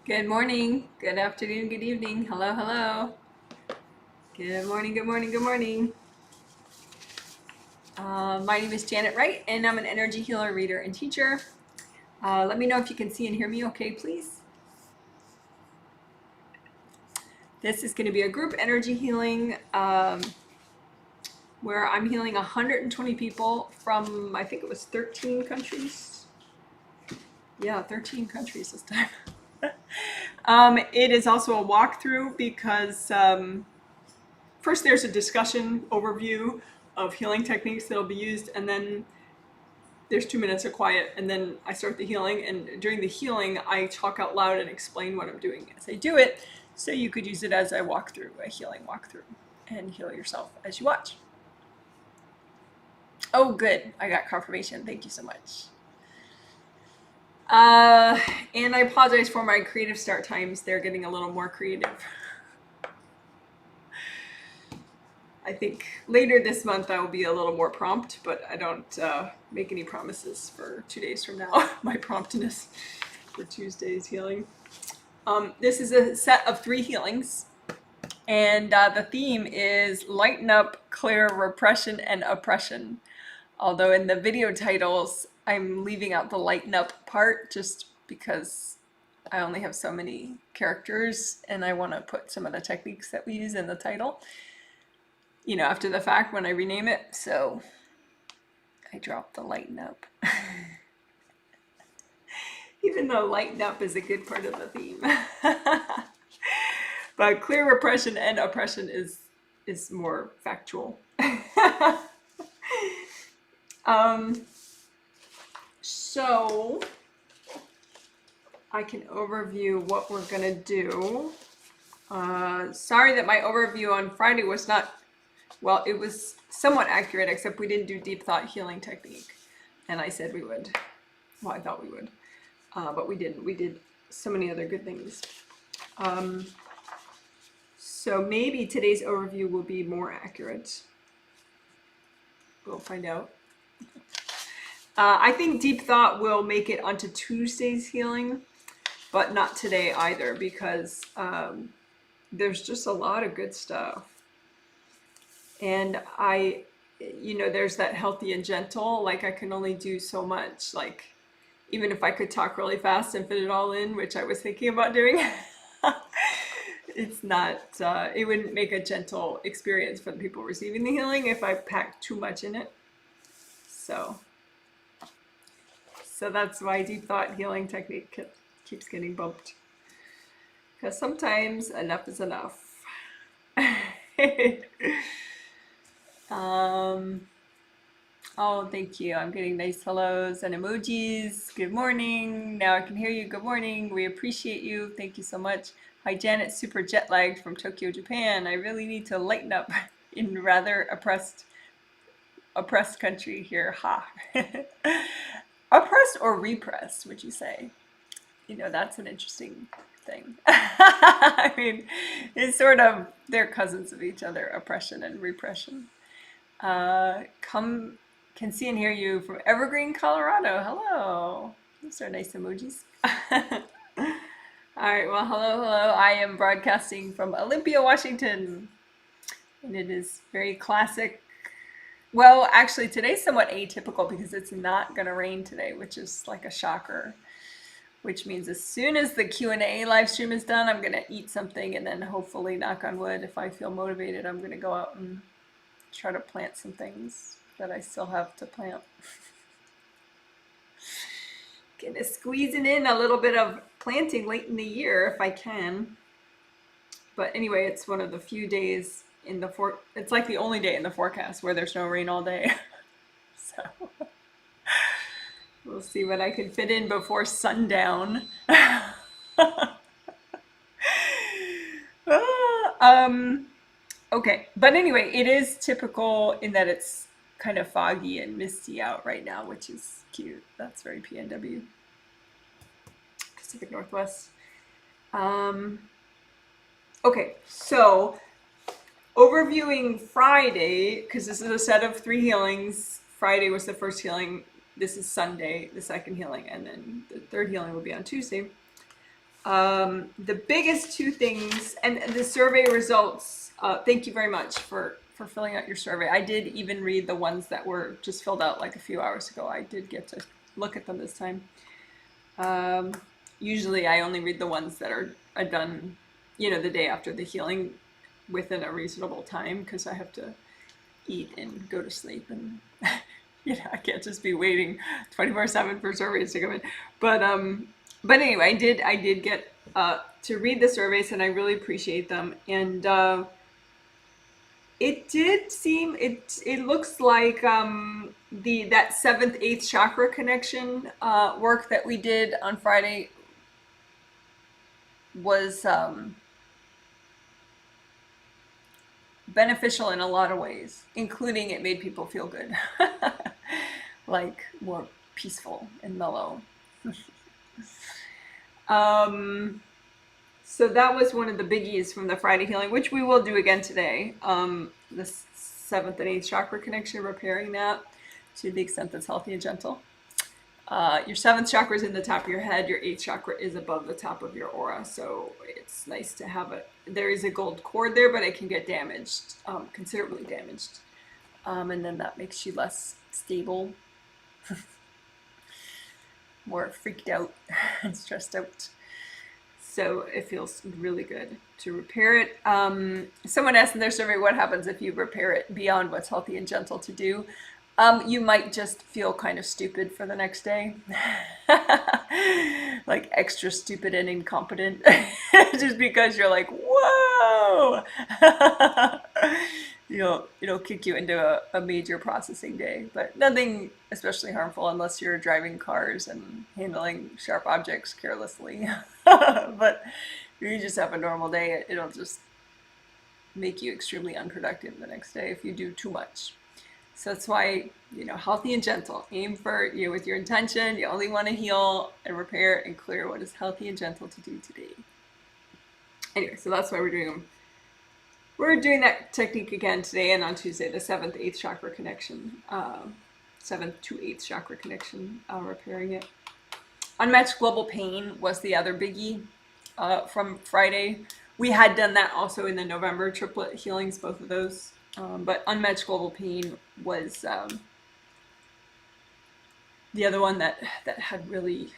Good morning, good afternoon, good evening. Hello, hello. Good morning, good morning, good morning. My name is Janet Wright, and I'm an energy healer, reader, and teacher. Let me know if you can see and hear me okay, please. This is going to be a group energy healing where I'm healing 120 people from, I think it was 13 countries. Yeah, 13 countries this time. It is also a walkthrough because first there's a discussion overview of healing techniques that'll be used, and then there's 2 minutes of quiet, and then I start the healing, and during the healing I talk out loud and explain what I'm doing as I do it, so you could use it as a walkthrough, a healing walkthrough, and heal yourself as you watch. Oh good, I got confirmation, thank you so much. And I apologize for my creative start times, they're getting a little more creative. I think later this month I will be a little more prompt, but I don't make any promises for 2 days from now, my promptness for Tuesday's healing. This is a set of 3 healings, and the theme is Lighten Up, Clear Repression and Oppression. Although in the video titles, I'm leaving out the lighten up part just because I only have so many characters and I want to put some of the techniques that we use in the title, you know, after the fact when I rename it. So I dropped the lighten up. Even though lighten up is a good part of the theme. But clear repression and oppression is more factual. So I can overview what we're gonna do. Sorry that my overview on Friday was not, well, it was somewhat accurate, except we didn't do deep thought healing technique. And I said we would. Well, I thought we would. But we didn't. We did so many other good things. So maybe today's overview will be more accurate. We'll find out. I think deep thought will make it onto Tuesday's healing, but not today either, because there's just a lot of good stuff. And there's that healthy and gentle, like I can only do so much. Like, even if I could talk really fast and fit it all in, which I was thinking about doing, it's not, it wouldn't make a gentle experience for the people receiving the healing if I packed too much in it. So that's why deep thought healing technique keeps getting bumped. Because sometimes enough is enough. Oh, thank you. I'm getting nice hellos and emojis. Good morning. Now I can hear you. Good morning. We appreciate you. Thank you so much. Hi, Janet. Super jet lagged from Tokyo, Japan. I really need to lighten up in rather oppressed country here. Ha. Oppressed or repressed, would you say? You know, that's an interesting thing. I mean, it's sort of, they're cousins of each other, oppression and repression. Can see and hear you from Evergreen, Colorado. Hello. Those are nice emojis. All right, well, hello. I am broadcasting from Olympia, Washington. And it is very classic. Well, actually, today's somewhat atypical because it's not going to rain today, which is like a shocker. Which means as soon as the Q&A live stream is done, I'm going to eat something, and then hopefully, knock on wood, if I feel motivated, I'm going to go out and try to plant some things that I still have to plant. Gonna squeezing in a little bit of planting late in the year if I can. But anyway, it's one of the few days in the it's like the only day in the forecast where there's no rain all day. So we'll see what I can fit in before sundown. Okay, but anyway, it is typical in that it's kind of foggy and misty out right now, which is cute. That's very PNW. Pacific Northwest. Okay, so overviewing Friday, because this is a set of 3 healings. Friday was the first healing. This is Sunday, the second healing, and then the third healing will be on Tuesday. The biggest two things, and the survey results, thank you very much for filling out your survey. I did even read the ones that were just filled out like a few hours ago. I did get to look at them this time. Usually I only read the ones that are done, you know, the day after the healing within a reasonable time, because I have to eat and go to sleep, and you know, I can't just be waiting 24/7 for surveys to come in. But anyway, I did get to read the surveys, and I really appreciate them. And it did seem, it looks like that 7th, 8th chakra connection work that we did on Friday was beneficial in a lot of ways, including it made people feel good, like more peaceful and mellow. So that was one of the biggies from the Friday healing, which we will do again today. The 7th and 8th chakra connection, repairing that to the extent that's healthy and gentle. Your 7th chakra is in the top of your head. Your 8th chakra is above the top of your aura. So it's nice to have it. There is a gold cord there, but it can get damaged, considerably damaged. And then that makes you less stable, more freaked out and stressed out. So it feels really good to repair it. Someone asked in their survey, what happens if you repair it beyond what's healthy and gentle to do? You might just feel kind of stupid for the next day. Like extra stupid and incompetent. Just because you're like, whoa! It'll kick you into a major processing day. But nothing especially harmful unless you're driving cars and handling sharp objects carelessly. But if you just have a normal day, it'll just make you extremely unproductive the next day if you do too much. So that's why, healthy and gentle. Aim for, with your intention, you only want to heal and repair and clear what is healthy and gentle to do today. Anyway, so that's why we're doing them. We're doing that technique again today and on Tuesday, the 7th, 8th chakra connection. 7th to 8th chakra connection, repairing it. Unmatched global pain was the other biggie from Friday. We had done that also in the November triplet healings, both of those. But unmatched global pain was the other one that had really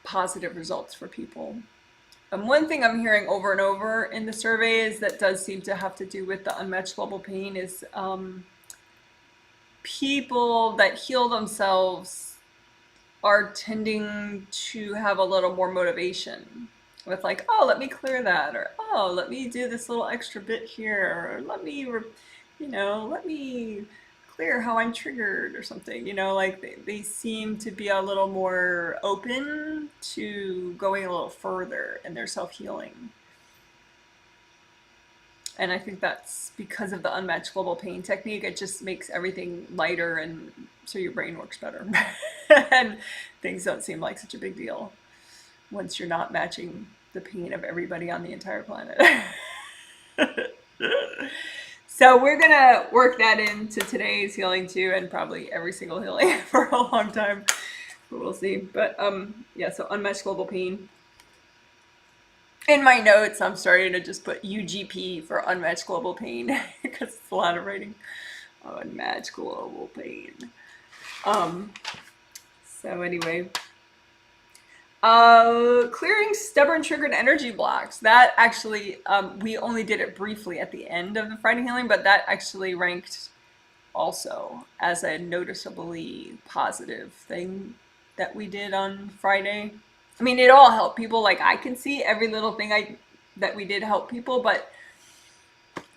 positive results for people. One thing I'm hearing over and over in the surveys that does seem to have to do with the unmatched global pain is people that heal themselves are tending to have a little more motivation with like, oh, let me clear that, or oh, let me do this little extra bit here, or let me clear how I'm triggered or something, like they seem to be a little more open to going a little further in their self-healing. And I think that's because of the unmatched global pain technique. It just makes everything lighter, and so your brain works better. And things don't seem like such a big deal once you're not matching the pain of everybody on the entire planet. So we're going to work that into today's healing too, and probably every single healing for a long time. But we'll see. But yeah, so unmatched global pain. In my notes, I'm starting to just put UGP for unmatched global pain because it's a lot of writing. Unmatched global pain. So anyway. Clearing stubborn triggered energy blocks. That actually, we only did it briefly at the end of the Friday healing, but that actually ranked also as a noticeably positive thing that we did on Friday. I mean, it all helped people. Like, I can see every little thing that we did help people, but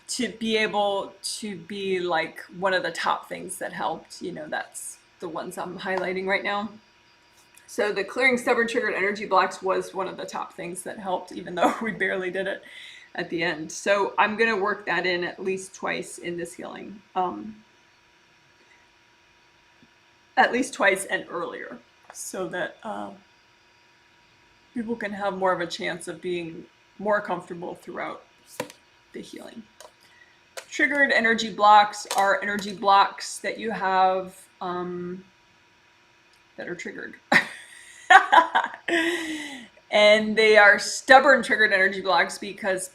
to be able to be like one of the top things that helped, that's the ones I'm highlighting right now. So the clearing stubborn triggered energy blocks was one of the top things that helped, even though we barely did it at the end. So I'm going to work that in at least twice in this healing. At least twice and earlier, so that people can have more of a chance of being more comfortable throughout the healing. Triggered energy blocks are energy blocks that you have that are triggered. And they are stubborn triggered energy blocks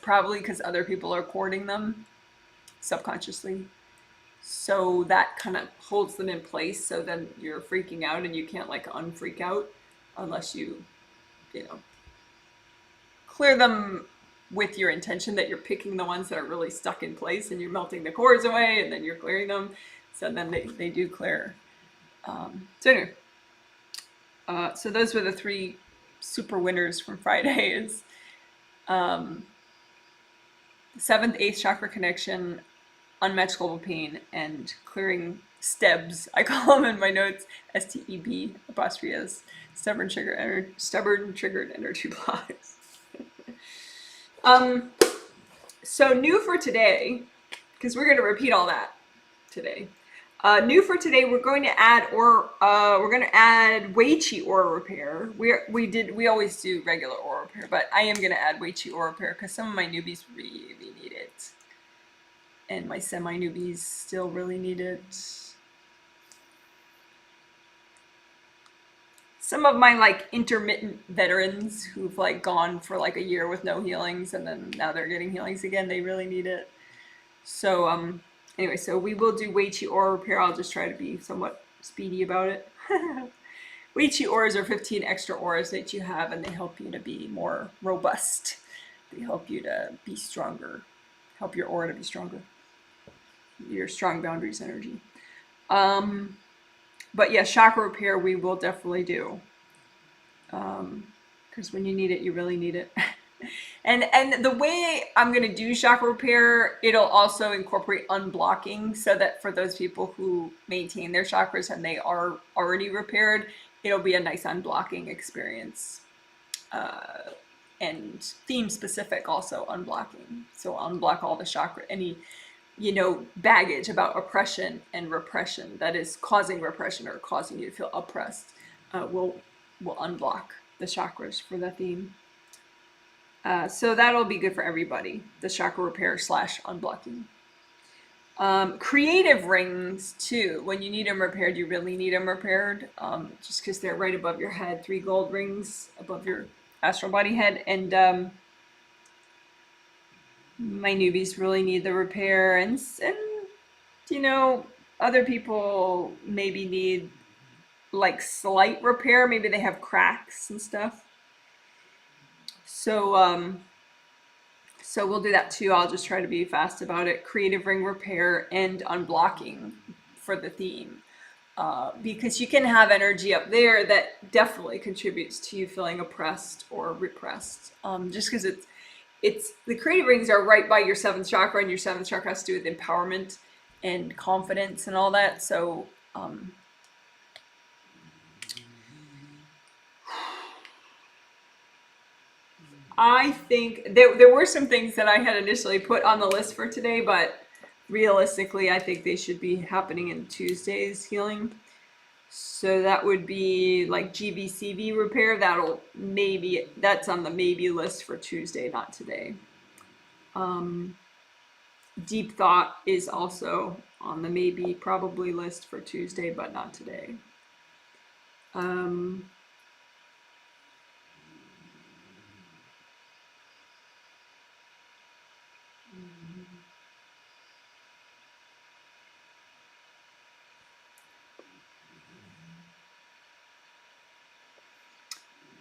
probably because other people are courting them subconsciously. So that kind of holds them in place. So then you're freaking out and you can't like unfreak out unless you know, clear them with your intention that you're picking the ones that are really stuck in place and you're melting the cords away and then you're clearing them. So then they do clear. So anyway, so those were the 3 super winners from Friday is 7th, 8th chakra connection, unmatched global pain, and clearing STEBs. I call them in my notes STEB apostrophe S, stubborn triggered energy blocks. So new for today, because we're going to repeat all that today. New for today, we're going to add Weichi Aura repair. We always do regular aura repair, but I am going to add Weichi Aura repair because some of my newbies really need it, and my semi newbies still really need it. Some of my like intermittent veterans who've like gone for like a year with no healings and then now they're getting healings again, they really need it. So anyway, so we will do Weichi Aura repair. I'll just try to be somewhat speedy about it. Weichi Auras are 15 extra auras that you have, and they help you to be more robust. They help you to be stronger, help your aura to be stronger, your strong boundaries energy. But yeah, chakra repair we will definitely do. Because when you need it, you really need it. And the way I'm going to do chakra repair, it'll also incorporate unblocking so that for those people who maintain their chakras and they are already repaired, it'll be a nice unblocking experience. And theme specific also unblocking. So unblock all the chakra, any baggage about oppression and repression that is causing repression or causing you to feel oppressed. We'll unblock the chakras for that theme. So that'll be good for everybody, the chakra repair / unblocking. Creative rings too. When you need them repaired, you really need them repaired. Just because they're right above your head, 3 gold rings above your astral body head. And my newbies really need the repair, and other people maybe need like slight repair. Maybe they have cracks and stuff. So so we'll do that too. I'll just try to be fast about it. Creative ring repair and unblocking for the theme. Because you can have energy up there that definitely contributes to you feeling oppressed or repressed. Just because it's the creative rings are right by your 7th chakra, and your 7th chakra has to do with empowerment and confidence and all that. So I think there were some things that I had initially put on the list for today, but realistically, I think they should be happening in Tuesday's healing. So that would be like GVCV repair. That's on the maybe list for Tuesday, not today. Deep thought is also on the maybe probably list for Tuesday, but not today.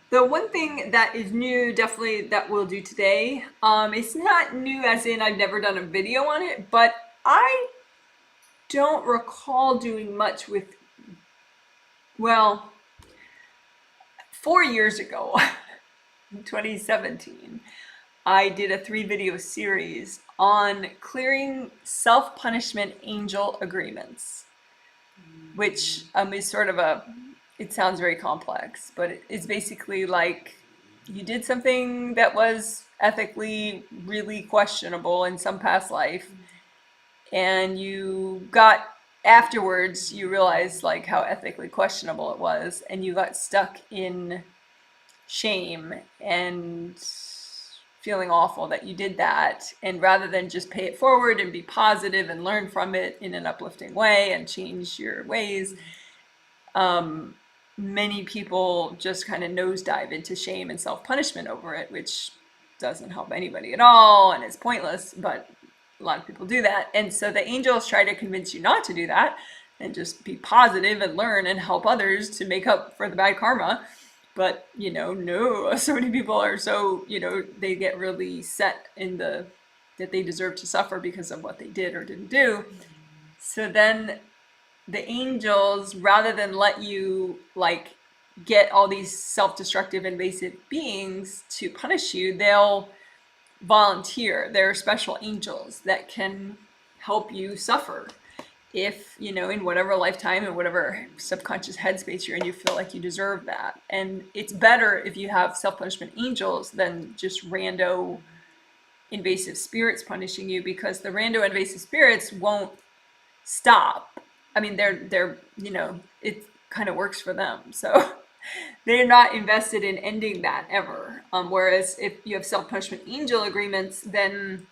The one thing that is new, definitely, that we'll do today, it's not new as in I've never done a video on it, but I don't recall doing much with, 4 years ago, in 2017, I did a 3-video series on clearing self-punishment angel agreements, which is sort of it sounds very complex, but it's basically like you did something that was ethically really questionable in some past life, and afterwards you realized like how ethically questionable it was, and you got stuck in shame and feeling awful that you did that, and rather than just pay it forward and be positive and learn from it in an uplifting way and change your ways, many people just kind of nosedive into shame and self-punishment over it, which doesn't help anybody at all and is pointless, but a lot of people do that. And so the angels try to convince you not to do that and just be positive and learn and help others to make up for the bad karma. But, you know, no, so many people are so, you know, they get really set in the that they deserve to suffer because of what they did or didn't do. So then the angels, rather than let you like get all these self-destructive invasive beings to punish you, they'll volunteer. There are special angels that can help you suffer if, you know, in whatever lifetime and whatever subconscious headspace you're in, you feel like you deserve that. And it's better if you have self-punishment angels than just rando invasive spirits punishing you, because the rando invasive spirits won't stop. I mean, they're you know, it kind of works for them, so they're not invested in ending that ever. Whereas if you have self-punishment angel agreements, then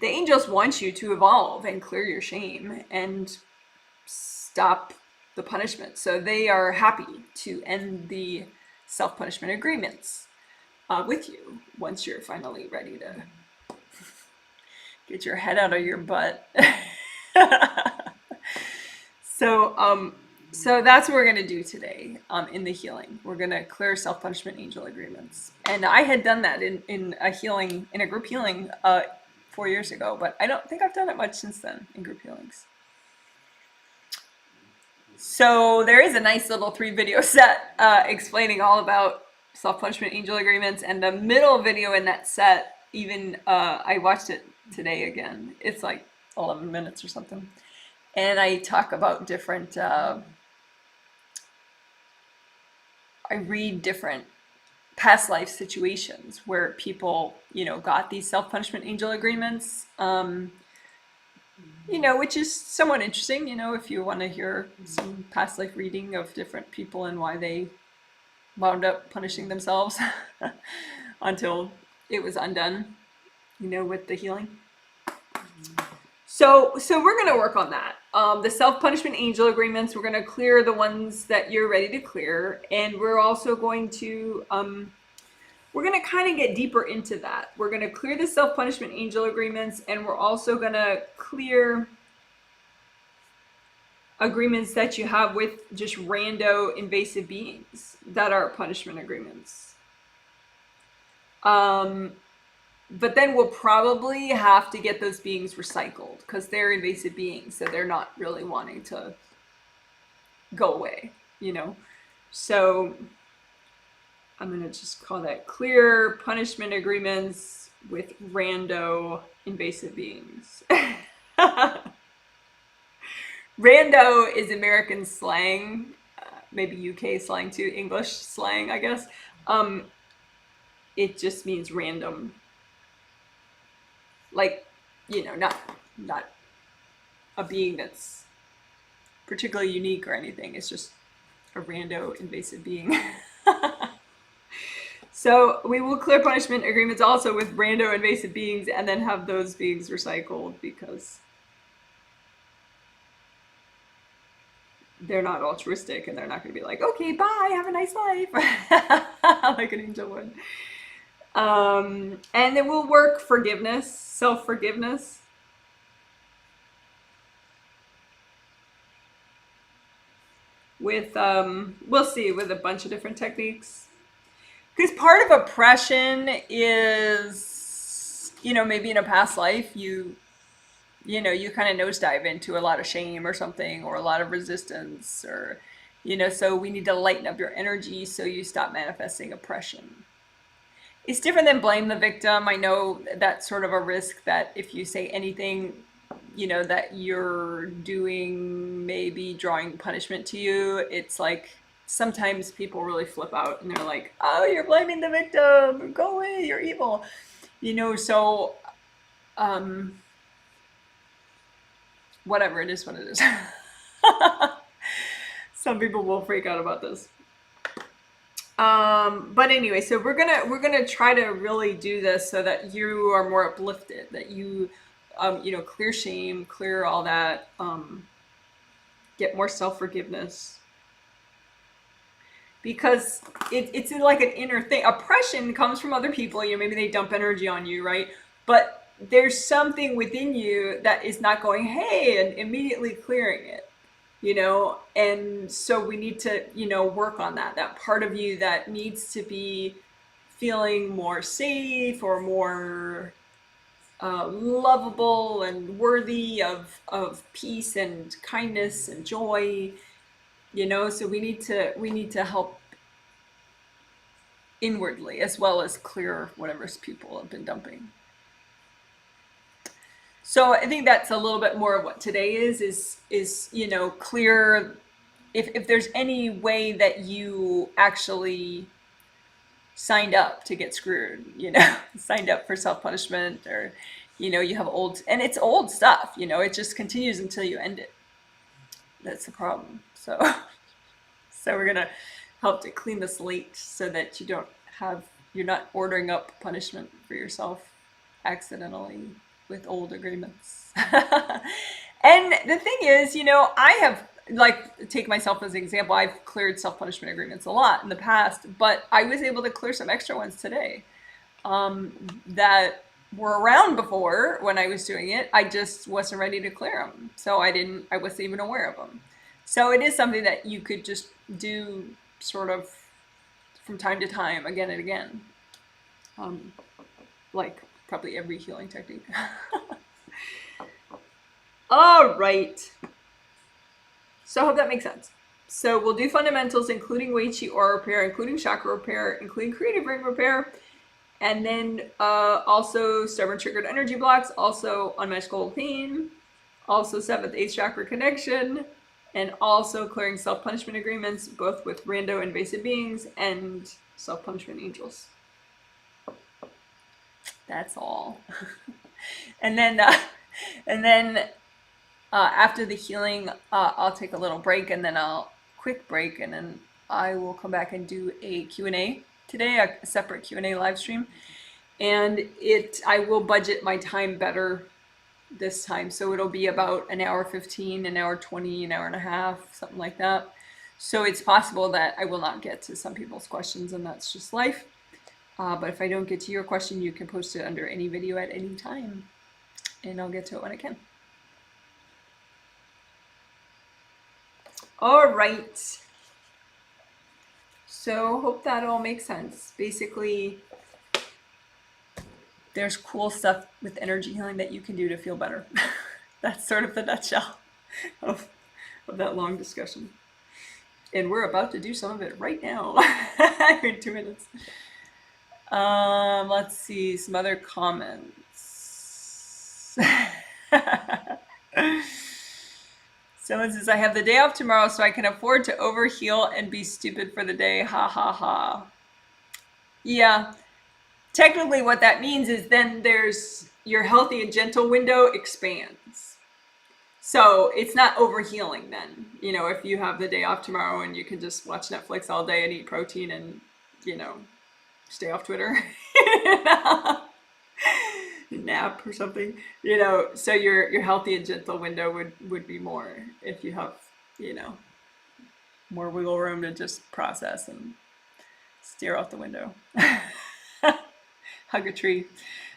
the angels want you to evolve and clear your shame and stop the punishment. So they are happy to end the self-punishment agreements with you once you're finally ready to get your head out of your butt. So that's what we're going to do today in the healing. We're going to clear self-punishment angel agreements. And I had done that in a healing, in a group healing 4 years ago, but I don't think I've done it much since then in group healings. So there is a nice little 3-video set explaining all about self-punishment angel agreements, and the middle video in that set, even I watched it today again. It's like 11 minutes or something. And I talk about different, I read different past life situations where people, you know, got these self-punishment angel agreements, you know, which is somewhat interesting, you know, if you want to hear some past life reading of different people and why they wound up punishing themselves until it was undone, you know, with the healing. So we're going to work on that. The self-punishment angel agreements, we're going to clear the ones that you're ready to clear. And we're also going to, we're going to kind of get deeper into that. We're going to clear the self-punishment angel agreements, and we're also going to clear agreements that you have with just rando invasive beings that are punishment agreements. But then we'll probably have to get those beings recycled because they're invasive beings, so they're not really wanting to go away, you know. So I'm going to just call that clear punishment agreements with rando invasive beings. Rando is American slang, maybe UK slang too, English slang, I guess. It just means random. Like, you know, not a being that's particularly unique or anything. It's just a rando invasive being. So we will clear punishment agreements also with rando invasive beings and then have those beings recycled because they're not altruistic and they're not going to be like, okay, bye, have a nice life, like an angel would. And then we'll work forgiveness, self-forgiveness. With, we'll see, with a bunch of different techniques. Because part of oppression is, you know, maybe in a past life, you know, you kind of nosedive into a lot of shame or something, or a lot of resistance, or, you know, so we need to lighten up your energy so you stop manifesting oppression. It's different than blame the victim. I know that's sort of a risk that if you say anything, you know, that you're doing, maybe drawing punishment to you, it's like sometimes people really flip out and they're like, oh, you're blaming the victim, go away, you're evil, you know. So whatever, it is what it is. Some people will freak out about this. But anyway, so we're gonna try to really do this so that you are more uplifted, that you you know, clear shame, clear all that, get more self-forgiveness, because it's like an inner thing. Oppression comes from other people. You know, maybe they dump energy on you, right? But there's something within you that is not going, hey, and immediately clearing it, you know? And so we need to, you know, work on that part of you that needs to be feeling more safe or more lovable and worthy of peace and kindness and joy, you know. So we need to help inwardly as well as clear whatever people have been dumping. So I think that's a little bit more of what today is, you know, clear if there's any way that you actually signed up to get screwed, you know, signed up for self-punishment, or, you know, you have old, and it's old stuff, you know, it just continues until you end it. That's the problem. So, so we're gonna help to clean the slate so that you're not ordering up punishment for yourself accidentally with old agreements. And the thing is, you know, I have, like, take myself as an example, I've cleared self-punishment agreements a lot in the past, but I was able to clear some extra ones today that were around before when I was doing it. I just wasn't ready to clear them. So I wasn't even aware of them. So it is something that you could just do sort of from time to time, again and again. Like probably every healing technique. All right. So I hope that makes sense. So we'll do fundamentals, including Weichi Aura repair, including chakra repair, including creative ring repair, and then also stubborn triggered energy blocks, also unmatchable pain, also 7th, 8th chakra connection, and also clearing self-punishment agreements, both with rando invasive beings and self-punishment angels. That's all. And then after the healing, I'll take a little break, and then quick break, and then I will come back and do a Q&A today, a separate Q&A live stream. And I will budget my time better this time. So it'll be about an hour 15, an hour 20, an hour and a half, something like that. So it's possible that I will not get to some people's questions, and that's just life. But if I don't get to your question, you can post it under any video at any time, and I'll get to it when I can. All right. So hope that all makes sense. Basically, there's cool stuff with energy healing that you can do to feel better. That's sort of the nutshell of that long discussion. And we're about to do some of it right now in 2 minutes. Let's see some other comments. Someone says, I have the day off tomorrow, so I can afford to overheal and be stupid for the day. Ha ha ha. Yeah. Technically what that means is then there's your healthy and gentle window expands. So it's not overhealing then. You know, if you have the day off tomorrow and you can just watch Netflix all day and eat protein and, you know, stay off Twitter. Nap or something, you know, so your healthy and gentle window would be more if you have, you know, more wiggle room to just process and steer out the window. Hug a tree.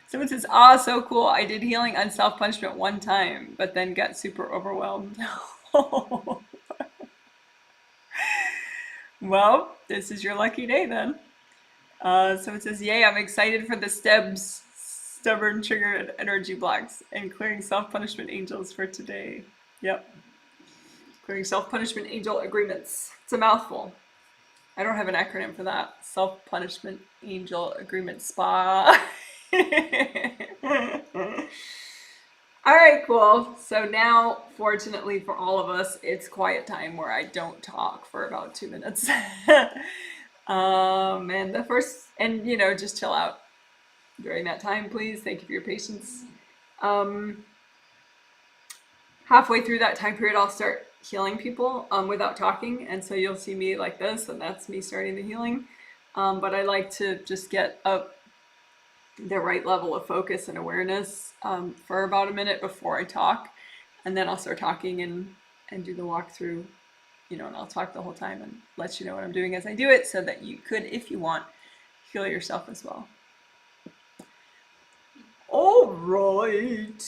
Someone says, ah, so cool. I did healing on self-punishment one time, but then got super overwhelmed. Well, this is your lucky day then. Someone says, yay, I'm excited for the stubborn triggered energy blocks and clearing self-punishment angels for today. Yep. Clearing self-punishment angel agreements. It's a mouthful. I don't have an acronym for that. Self-punishment angel agreement spa. All right, cool. So now, fortunately for all of us, it's quiet time where I don't talk for about 2 minutes. And you know, just chill out during that time, please. Thank you for your patience. Halfway through that time period, I'll start healing people without talking, and so you'll see me like this, and that's me starting the healing. But I like to just get up the right level of focus and awareness for about a minute before I talk, and then I'll start talking and do the walkthrough you know, and I'll talk the whole time and let you know what I'm doing as I do it, so that you could, if you want, heal yourself as well. All right.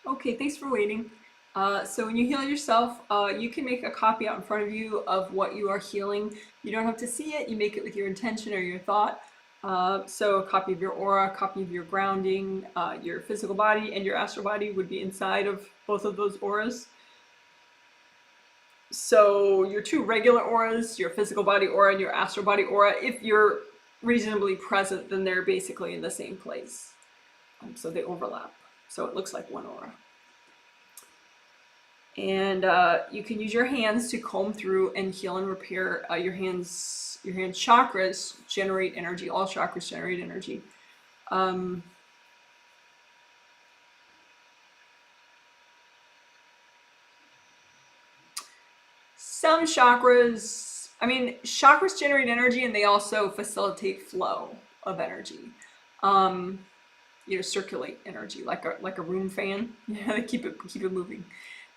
Okay, thanks for waiting. So when you heal yourself, you can make a copy out in front of you of what you are healing. You don't have to see it. You make it with your intention or your thought. So a copy of your aura, a copy of your grounding, your physical body, and your astral body would be inside of both of those auras. So your two regular auras, your physical body aura and your astral body aura, if you're reasonably present, then they're basically in the same place. So they overlap. So it looks like one aura. And you can use your hands to comb through and heal and repair your hands. Your hand chakras generate energy. All chakras generate energy. Some chakras, I mean, chakras generate energy, and they also facilitate flow of energy. You know, circulate energy like a room fan. Yeah, they keep it moving.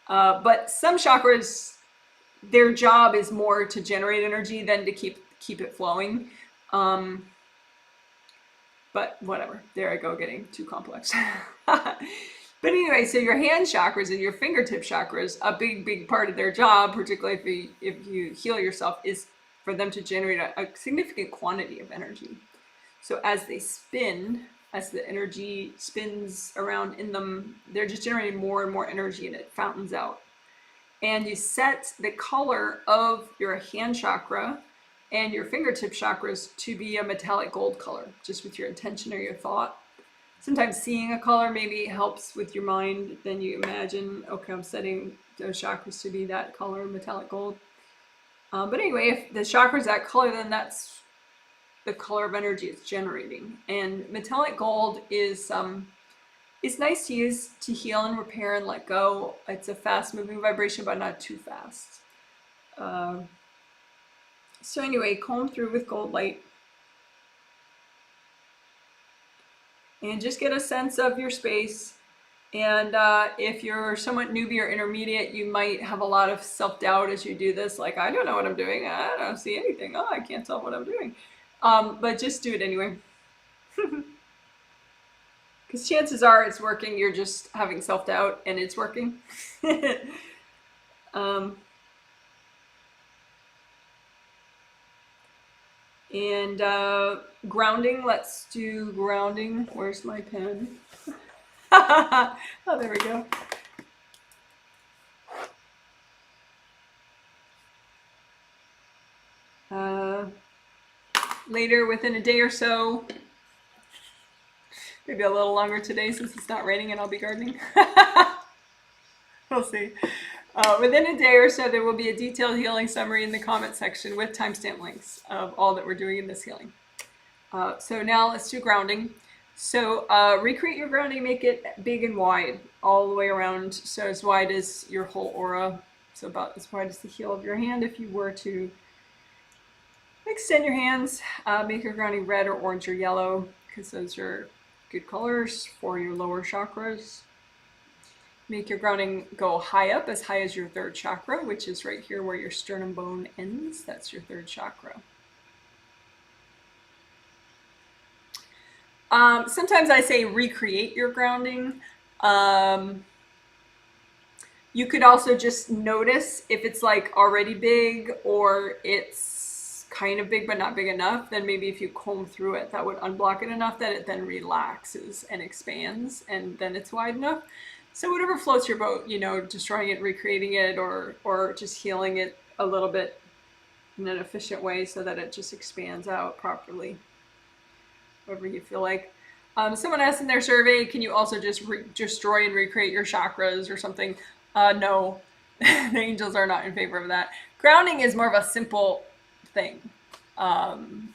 But some chakras, their job is more to generate energy than to keep it flowing. But whatever, there I go, getting too complex. But anyway, so your hand chakras and your fingertip chakras, a big part of their job, particularly if you heal yourself, is for them to generate a significant quantity of energy. So as they spin, as the energy spins around in them, they're just generating more and more energy, and it fountains out. And you set the color of your hand chakra and your fingertip chakras to be a metallic gold color, just with your intention or your thought. Sometimes seeing a color maybe helps with your mind. Then you imagine, okay, I'm setting those chakras to be that color, metallic gold. But anyway, if the chakra's that color, then that's the color of energy it's generating. And metallic gold is it's nice to use to heal and repair and let go. It's a fast-moving vibration, but not too fast. So anyway, comb through with gold light. And just get a sense of your space. And if you're somewhat newbie or intermediate, you might have a lot of self-doubt as you do this. Like, I don't know what I'm doing. I don't see anything. Oh, I can't tell what I'm doing. But just do it anyway. Because chances are it's working. You're just having self-doubt and it's working. And grounding, let's do grounding. Where's my pen? Oh, there we go. Later, within a day or so, maybe a little longer today since it's not raining and I'll be gardening. We'll see. Within a day or so, there will be a detailed healing summary in the comment section with timestamp links of all that we're doing in this healing. So now let's do grounding. So recreate your grounding, make it big and wide all the way around. So as wide as your whole aura. So about as wide as the heel of your hand if you were to extend your hands. Make your grounding red or orange or yellow because those are good colors for your lower chakras. Make your grounding go high up, as high as your third chakra, which is right here where your sternum bone ends. That's your third chakra. Sometimes I say recreate your grounding. You could also just notice if it's like already big or it's kind of big but not big enough. Then maybe if you comb through it, that would unblock it enough that it then relaxes and expands, and then it's wide enough. So whatever floats your boat, you know, destroying it, recreating it, or just healing it a little bit in an efficient way so that it just expands out properly. Whatever you feel like. Someone asked in their survey, can you also just destroy and recreate your chakras or something? No, the angels are not in favor of that. Grounding is more of a simple thing.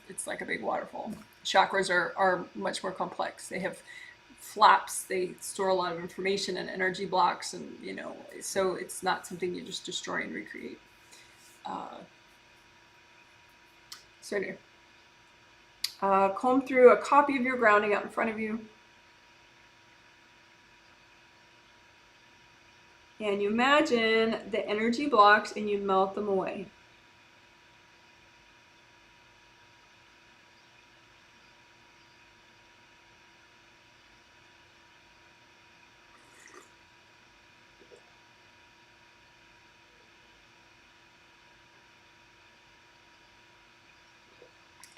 It's like a big waterfall. Chakras are much more complex. They have flaps, they store a lot of information and energy blocks, and you know, so it's not something you just destroy and recreate. So anyway, comb through a copy of your grounding out in front of you, and you imagine the energy blocks and you melt them away.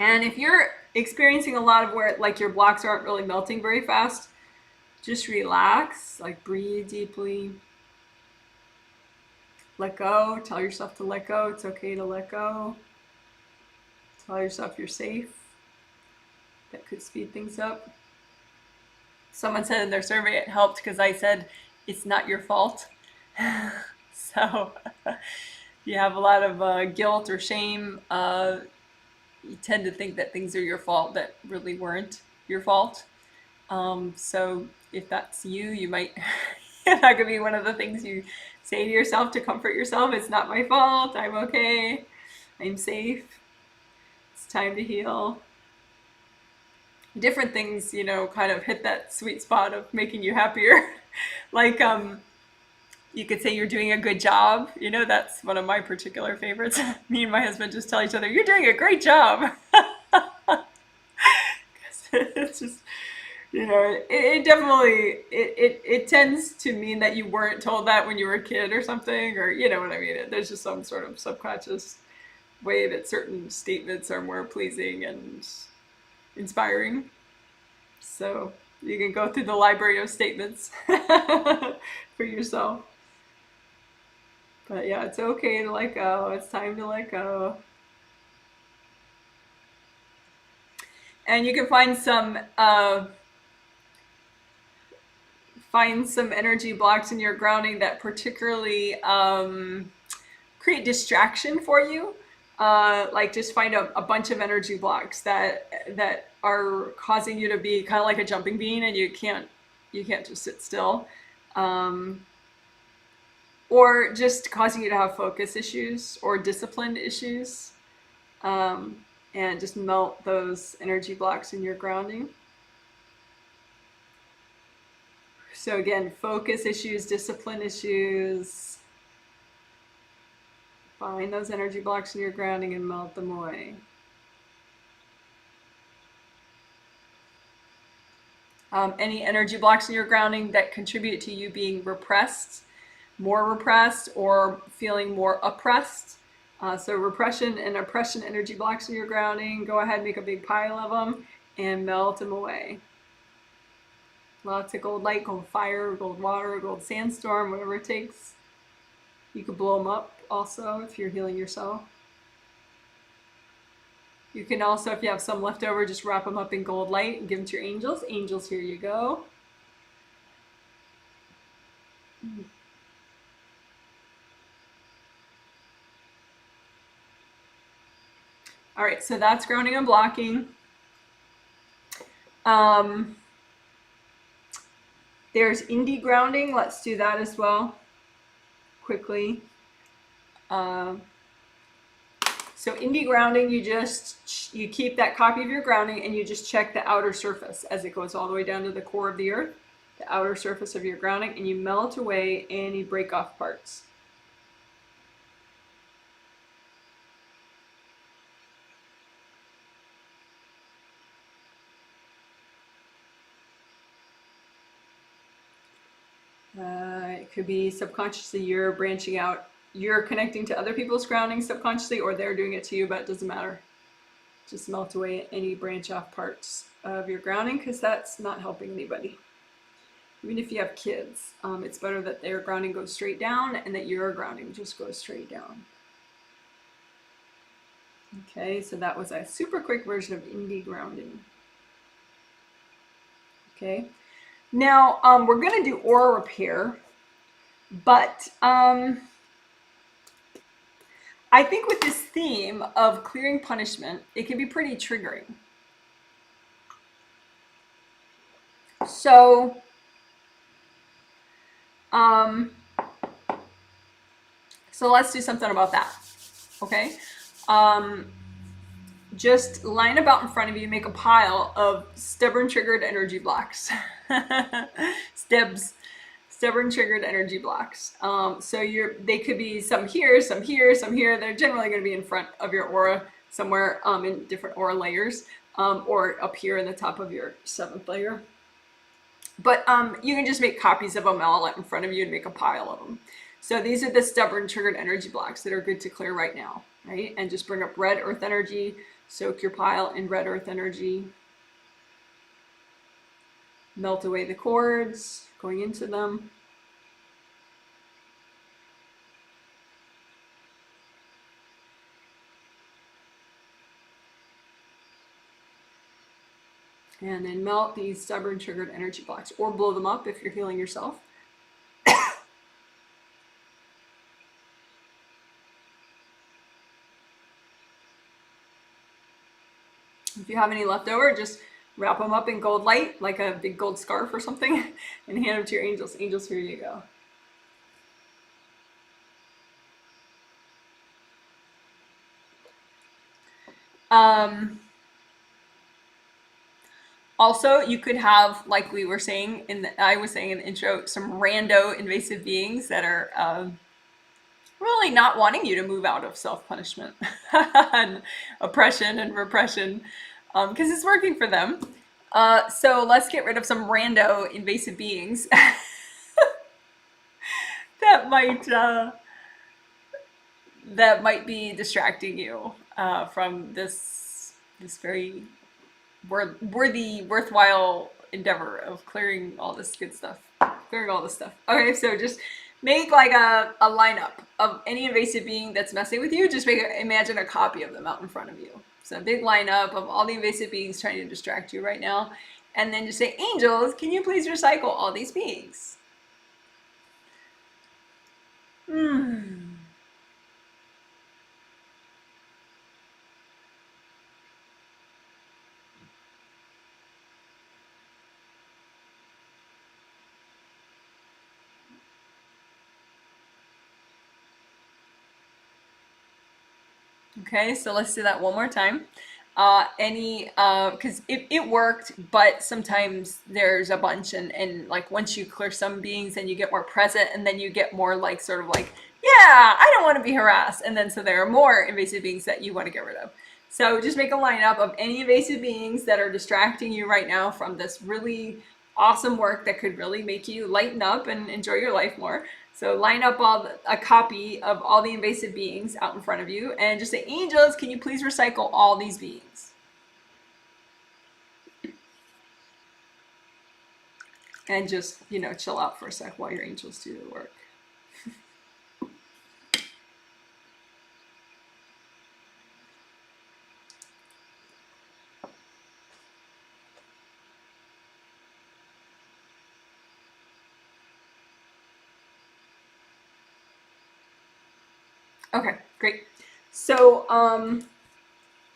And if you're experiencing a lot of where like your blocks aren't really melting very fast, just relax, like breathe deeply. Let go, tell yourself to let go. It's okay to let go. Tell yourself you're safe. That could speed things up. Someone said in their survey it helped because I said it's not your fault. So if you have a lot of guilt or shame, you tend to think that things are your fault that really weren't your fault. So if that's you, you might, that could be one of the things you say to yourself to comfort yourself. It's not my fault. I'm okay. I'm safe. It's time to heal. Different things, you know, kind of hit that sweet spot of making you happier. Like, you could say you're doing a good job. You know, that's one of my particular favorites. Me and my husband just tell each other, you're doing a great job. It's just, you know, it definitely, it tends to mean that you weren't told that when you were a kid or something, or you know what I mean. There's just some sort of subconscious way that certain statements are more pleasing and inspiring. So you can go through the library of statements for yourself. But yeah, it's okay to let go. It's time to let go. And you can find some energy blocks in your grounding that particularly create distraction for you. Like just find a bunch of energy blocks that are causing you to be kind of like a jumping bean, and you can't just sit still, or just causing you to have focus issues or discipline issues, and just melt those energy blocks in your grounding. So again, focus issues, discipline issues. Find those energy blocks in your grounding and melt them away. Any energy blocks in your grounding that contribute to you being repressed, more repressed, or feeling more oppressed. So repression and oppression energy blocks in your grounding, go ahead and make a big pile of them and melt them away. Lots of gold light, gold fire, gold water, gold sandstorm, whatever it takes. You could blow them up also if you're healing yourself. You can also, if you have some left over, just wrap them up in gold light and give them to your angels. Angels, here you go. All right, so that's grounding and blocking. There's indie grounding. Let's do that as well, quickly. So indie grounding, you keep that copy of your grounding and you just check the outer surface as it goes all the way down to the core of the earth, the outer surface of your grounding, and you melt away any break off parts. It could be subconsciously you're branching out, you're connecting to other people's grounding subconsciously, or they're doing it to you, but it doesn't matter. Just melt away any branch off parts of your grounding, because that's not helping anybody. Even if you have kids, it's better that their grounding goes straight down and that your grounding just goes straight down. Okay, so that was a super quick version of indie grounding. Okay, now we're going to do aura repair, but I think with this theme of clearing punishment, it can be pretty triggering. So, so let's do something about that, okay? Just line about in front of you, make a pile of stubborn triggered energy blocks. Stubborn triggered energy blocks. So they could be some here, some here, some here. They're generally going to be in front of your aura somewhere in different aura layers, or up here in the top of your 7th layer. But you can just make copies of them all in front of you and make a pile of them. So these are the stubborn triggered energy blocks that are good to clear right now, right? And just bring up red earth energy, soak your pile in red earth energy. Melt away the cords going into them. And then melt these stubborn triggered energy blocks, or blow them up if you're healing yourself. If you have any left over, just wrap them up in gold light, like a big gold scarf or something, and hand them to your angels. Angels, here you go. Also, you could have, like we were saying I was saying in the intro, some rando invasive beings that are really not wanting you to move out of self-punishment and oppression and repression, because it's working for them. So let's get rid of some rando invasive beings that might be distracting you from this very worthwhile endeavor of clearing all this good stuff, clearing all this stuff. Okay, so just make like a lineup of any invasive being that's messing with you. Just imagine a copy of them out in front of you. So a big lineup of all the invasive beings trying to distract you right now. And then just say, angels, can you please recycle all these beings? Okay, so let's do that one more time. Because it worked, but sometimes there's a bunch, and like once you clear some beings, then you get more present, and then you get more like sort of like, yeah, I don't want to be harassed, and then so there are more invasive beings that you want to get rid of. So just make a lineup of any invasive beings that are distracting you right now from this really awesome work that could really make you lighten up and enjoy your life more. So line up a copy of all the invasive beings out in front of you and just say, angels, can you please recycle all these beings? And just, chill out for a sec while your angels do the work. Okay, great. So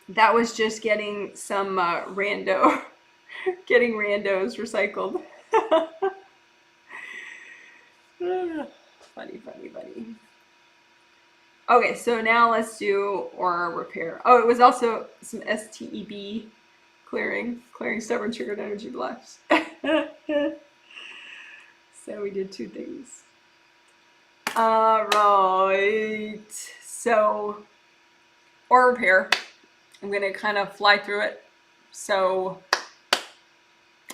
that was just getting some getting randos recycled. Funny. Okay, so now let's do aura repair. Oh, it was also some STEB clearing stubborn triggered energy blocks. So we did two things. All right, so aura repair. I'm gonna kind of fly through it. So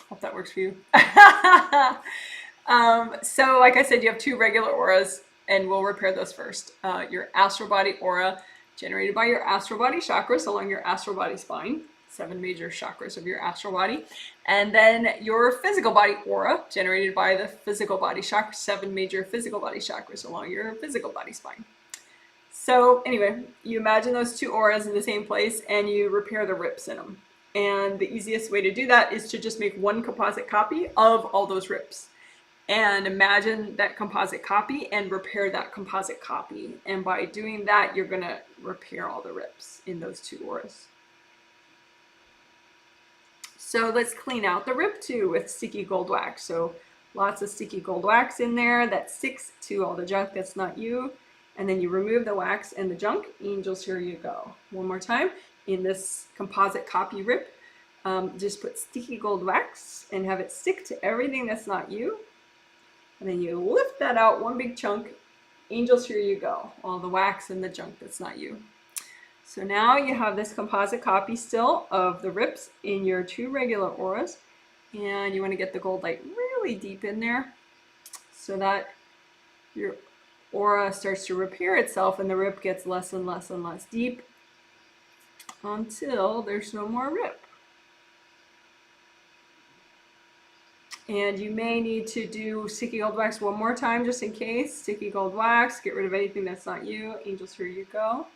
hope that works for you. So like I said, you have two regular auras, and we'll repair those first. Your astral body aura, generated by your astral body chakras along your astral body spine, 7 major chakras of your astral body. And then your physical body aura, generated by the physical body chakras, 7 major physical body chakras along your physical body spine. So anyway, you imagine those two auras in the same place and you repair the rips in them. And the easiest way to do that is to just make one composite copy of all those rips. And imagine that composite copy and repair that composite copy. And by doing that, you're going to repair all the rips in those two auras. So let's clean out the rip too with sticky gold wax. So lots of sticky gold wax in there that sticks to all the junk that's not you. And then you remove the wax and the junk. Angels, here you go. One more time. In this composite copy rip, just put sticky gold wax and have it stick to everything that's not you. And then you lift that out, one big chunk. Angels, here you go. All the wax and the junk that's not you. So now you have this composite copy still of the rips in your two regular auras. And you want to get the gold light really deep in there so that your aura starts to repair itself and the rip gets less and less and less deep until there's no more rip. And you may need to do sticky gold wax one more time just in case. Sticky gold wax, get rid of anything that's not you. Angels, here you go.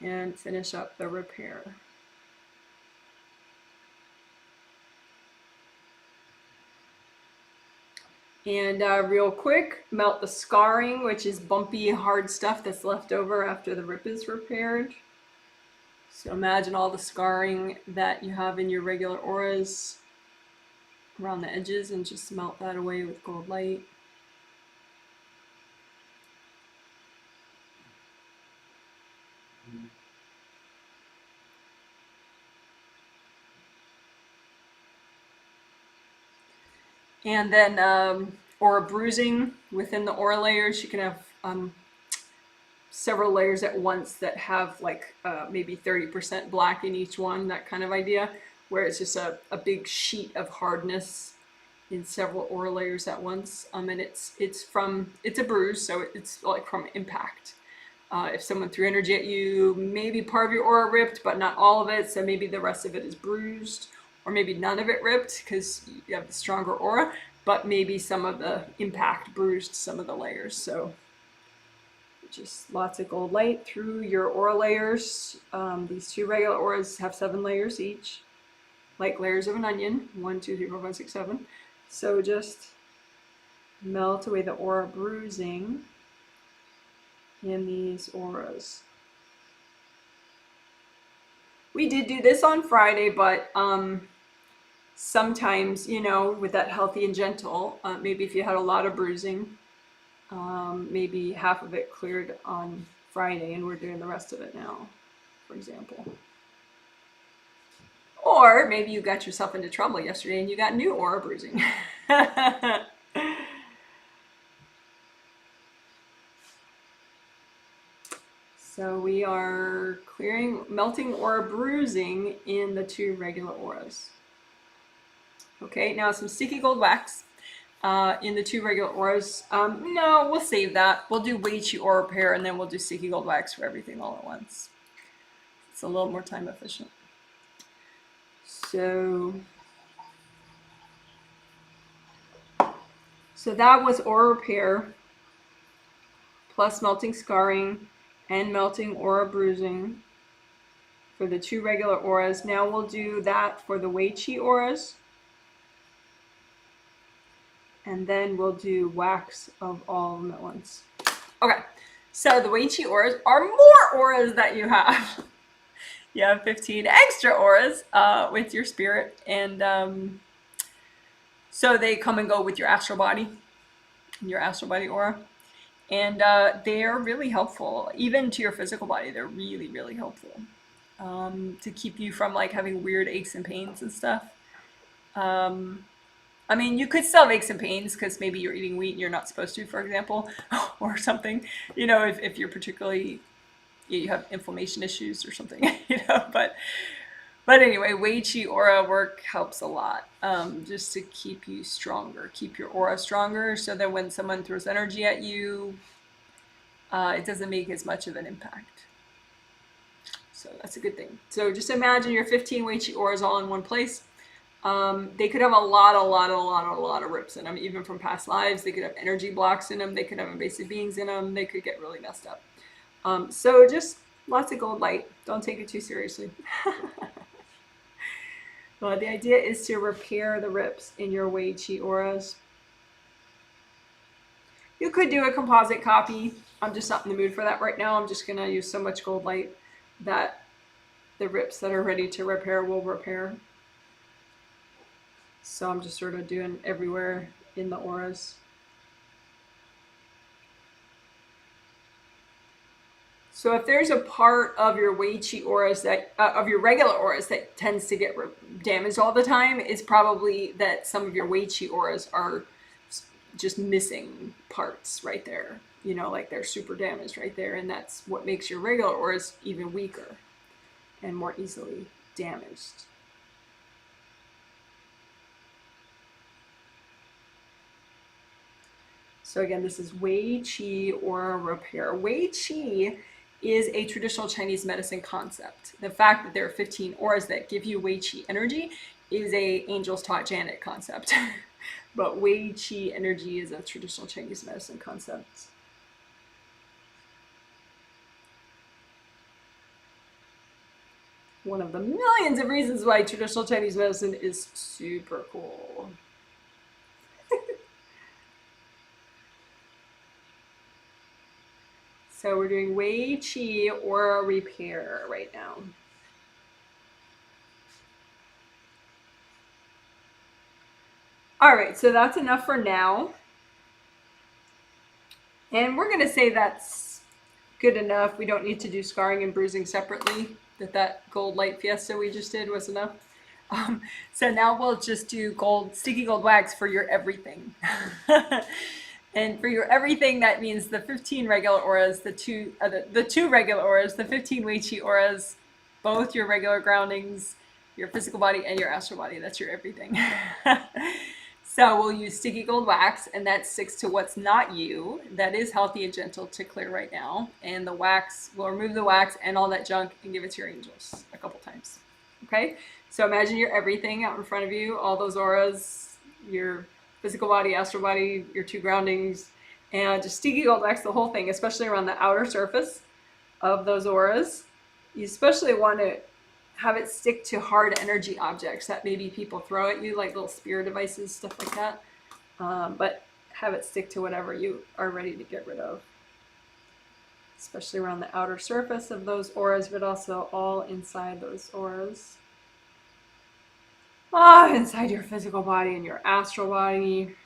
And finish up the repair. And real quick, melt the scarring, which is bumpy, hard stuff that's left over after the rip is repaired. So imagine all the scarring that you have in your regular auras around the edges and just melt that away with gold light. And then aura bruising within the aura layers. You can have several layers at once that have like maybe 30% black in each one, that kind of idea. where it's just a big sheet of hardness in several aura layers at once. And it's a bruise, so it's like from impact. If someone threw energy at you, maybe part of your aura ripped, but not all of it, so maybe the rest of it is bruised, or maybe none of it ripped because you have the stronger aura, but maybe some of the impact bruised some of the layers. So just lots of gold light through your aura layers. These 2 regular auras have 7 layers each, like layers of an onion. 1, 2, 3, 4, 5, 6, 7. So just melt away the aura bruising in these auras. We did do this on Friday, but sometimes, you know, with that healthy and gentle, maybe if you had a lot of bruising, maybe half of it cleared on Friday and we're doing the rest of it now, for example. Or maybe you got yourself into trouble yesterday and you got new aura bruising. So we are melting aura bruising in the 2 regular auras. Okay, now some sticky gold wax in the 2 regular auras. No, we'll save that. We'll do Weichi aura repair and then we'll do sticky gold wax for everything all at once. It's a little more time efficient. So that was aura repair plus melting scarring and melting aura bruising for the 2 regular auras. Now we'll do that for the Weichi auras. And then we'll do wax of all of them at once. Okay, so the Weichi auras are more auras that you have. You have 15 extra auras with your spirit. And so they come and go with your astral body aura. And they're really helpful, even to your physical body. They're really, really helpful to keep you from like having weird aches and pains and stuff. I mean, you could still have aches and pains because maybe you're eating wheat and you're not supposed to, for example, or something. You know, if you're particularly, you have inflammation issues or something. You know, but anyway, Weichi aura work helps a lot, just to keep you stronger, keep your aura stronger, so that when someone throws energy at you, it doesn't make as much of an impact. So that's a good thing. So just imagine your 15 Weichi auras all in one place. They could have a lot of rips in them, even from past lives. They could have energy blocks in them. They could have invasive beings in them. They could get really messed up. So just lots of gold light. Don't take it too seriously. Well, the idea is to repair the rips in your Weichi auras. You could do a composite copy. I'm just not in the mood for that right now. I'm just going to use so much gold light that the rips that are ready to repair will repair. So I'm just sort of doing everywhere in the auras. So if there's a part of your Weichi auras that, of your regular auras that tends to get damaged all the time, it's probably that some of your Weichi auras are just missing parts right there. You know, like they're super damaged right there. And that's what makes your regular auras even weaker and more easily damaged. So again, this is Weichi aura repair. Weichi is a traditional Chinese medicine concept. The fact that there are 15 auras that give you Weichi energy is a angels taught Janet concept. But Weichi energy is a traditional Chinese medicine concept. One of the millions of reasons why traditional Chinese medicine is super cool. So we're doing Weichi aura repair right now. All right, so that's enough for now. And we're going to say that's good enough. We don't need to do scarring and bruising separately. That gold light fiesta we just did was enough. So now we'll just do sticky gold wax for your everything. And for your everything, that means the 15 regular auras, the two regular auras, the 15 Weichi auras, both your regular groundings, your physical body and your astral body. That's your everything. So we'll use sticky gold wax, and that sticks to what's not you. That is healthy and gentle to clear right now. And the wax, we'll remove the wax and all that junk and give it to your angels a couple times. Okay? So imagine your everything out in front of you, all those auras, your physical body, astral body, your 2 groundings, and just sticky gold wax the whole thing, especially around the outer surface of those auras. You especially want to have it stick to hard energy objects that maybe people throw at you, like little spirit devices, stuff like that. But have it stick to whatever you are ready to get rid of, especially around the outer surface of those auras, but also all inside those auras. Inside your physical body and your astral body.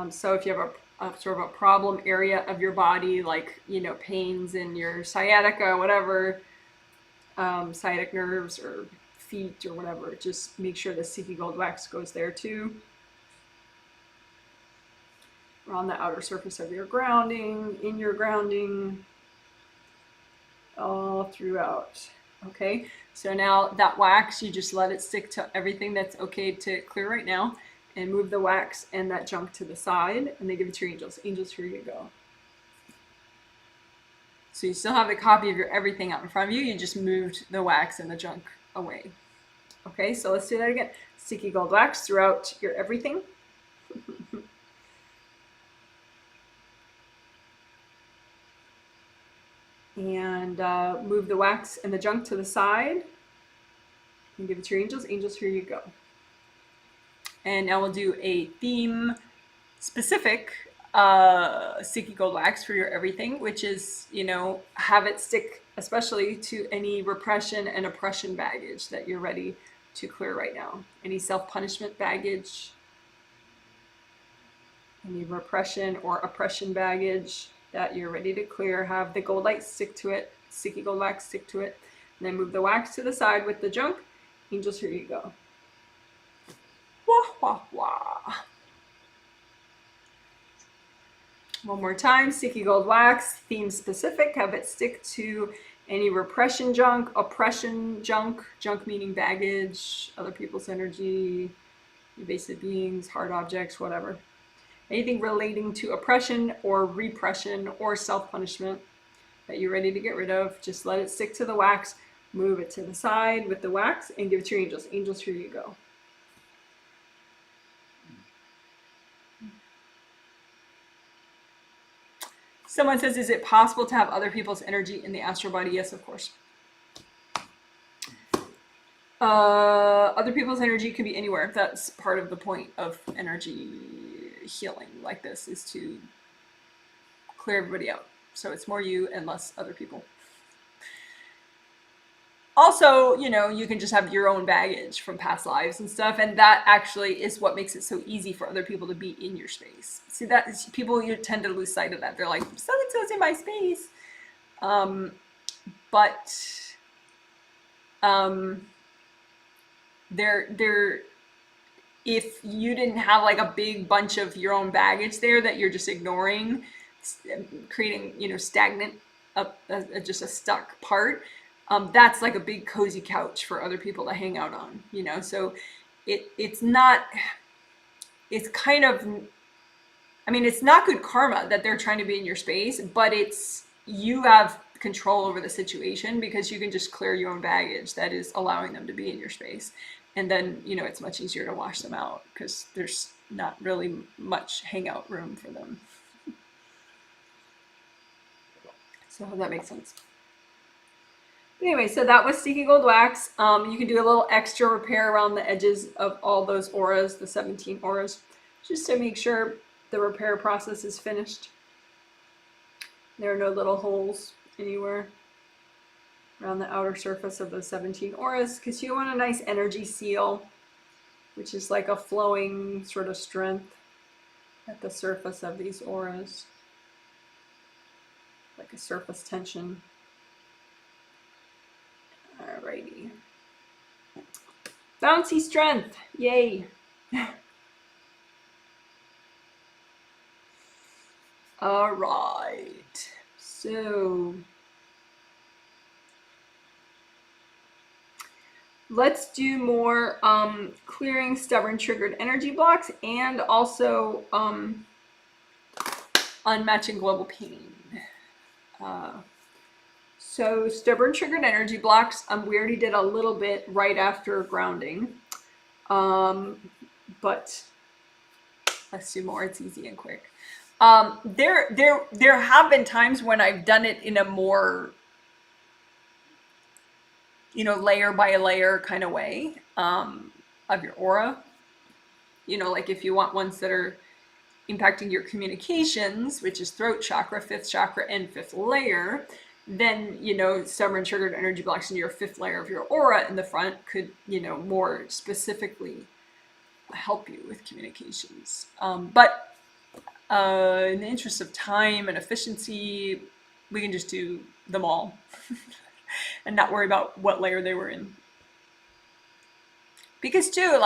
So if you have a sort of a problem area of your body, like, you know, pains in your sciatica, whatever, sciatic nerves or feet or whatever, just make sure the sticky gold wax goes there too. On the outer surface of your grounding, in your grounding, all throughout. Okay, so now that wax, you just let it stick to everything that's okay to clear right now, and move the wax and that junk to the side, and then give it to your angels. Angels, here you go. So you still have the copy of your everything out in front of you. You just moved the wax and the junk away. Okay, so let's do that again. Sticky gold wax throughout your everything. And move the wax and the junk to the side. And give it to your angels. Angels, here you go. And now we'll do a theme specific sticky gold wax for your everything, which is, you know, have it stick especially to any repression and oppression baggage that you're ready to clear right now. Any self-punishment baggage, any repression or oppression baggage that you're ready to clear, have the gold light stick to it, sticky gold wax stick to it, and then move the wax to the side with the junk. Angels, here you go. Wah, wah, wah. One more time, sticky gold wax, theme specific, have it stick to any repression junk, oppression junk, junk meaning baggage, other people's energy, evasive beings, hard objects, whatever. Anything relating to oppression or repression or self-punishment that you're ready to get rid of, just let it stick to the wax, move it to the side with the wax, and give it to your angels. Angels, here you go. Someone says, is it possible to have other people's energy in the astral body? Yes, of course. Other people's energy can be anywhere. That's part of the point of energy healing like this, is to clear everybody out. So it's more you and less other people. Also, you know, you can just have your own baggage from past lives and stuff, and that actually is what makes it so easy for other people to be in your space. See, that is, people, you tend to lose sight of that. They're like, so-and-so's in my space. If you didn't have like a big bunch of your own baggage there that you're just ignoring, creating, you know, stagnant, just a stuck part, that's like a big cozy couch for other people to hang out on, you know. So it's kind of, I mean, it's not good karma that they're trying to be in your space, but it's, you have control over the situation because you can just clear your own baggage that is allowing them to be in your space. And then, you know, it's much easier to wash them out because there's not really much hangout room for them. So that makes sense. Anyway, so that was sticky gold wax. You can do a little extra repair around the edges of all those auras, the 17 auras, just to make sure the repair process is finished. There are no little holes anywhere around the outer surface of those 17 auras, because you want a nice energy seal, which is like a flowing sort of strength at the surface of these auras, like a surface tension. Alrighty. Bouncy strength, yay. All right, so let's do more clearing stubborn triggered energy blocks, and also unmatching global pain. So stubborn triggered energy blocks, we already did a little bit right after grounding, but let's do more. It's easy and quick. There have been times when I've done it in a more, layer by layer kind of way of your aura. Like if you want ones that are impacting your communications, which is throat chakra, fifth chakra, and fifth layer, then, stubborn triggered energy blocks in your fifth layer of your aura in the front could, more specifically help you with communications. But in the interest of time and efficiency, we can just do them all and not worry about what layer they were in. Because too,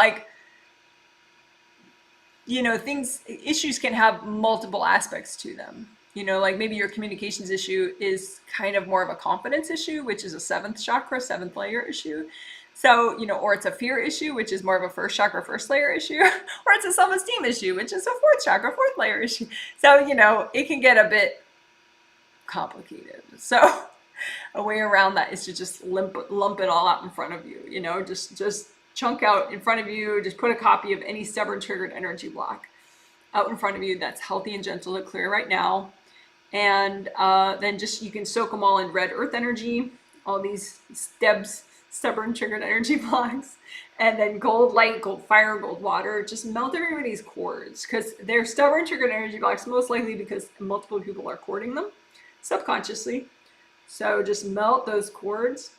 issues can have multiple aspects to them. Like maybe your communications issue is kind of more of a confidence issue, which is a seventh chakra, seventh layer issue. So, or it's a fear issue, which is more of a first chakra, first layer issue, or it's a self-esteem issue, which is a fourth chakra, fourth layer issue. So, it can get a bit complicated. So a way around that is to just lump it all out in front of you, just chunk out in front of you, just put a copy of any stubborn triggered energy block out in front of you that's healthy and gentle to clear right now. And then you can soak them all in red earth energy, all these stubborn triggered energy blocks, and then gold light, gold fire, gold water. Just melt everybody's cords, because they're stubborn triggered energy blocks, most likely because multiple people are cording them subconsciously. So just melt those cords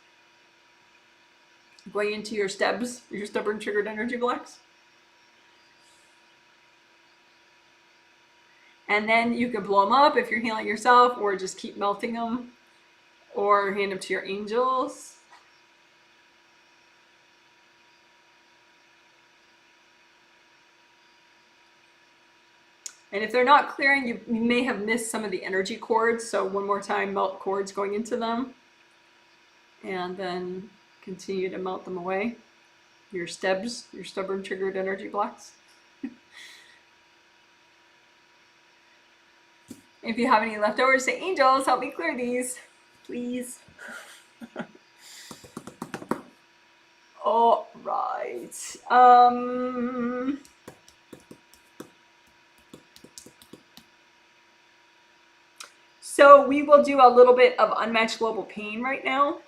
going into your stubborn triggered energy blocks. And then you can blow them up if you're healing yourself, or just keep melting them, or hand them to your angels. And if they're not clearing, you may have missed some of the energy cords. So one more time, melt cords going into them. And then continue to melt them away. Your stubborn triggered energy blocks. If you have any leftovers, say, angels, help me clear these, please. All right. So we will do a little bit of unmatched global pain right now.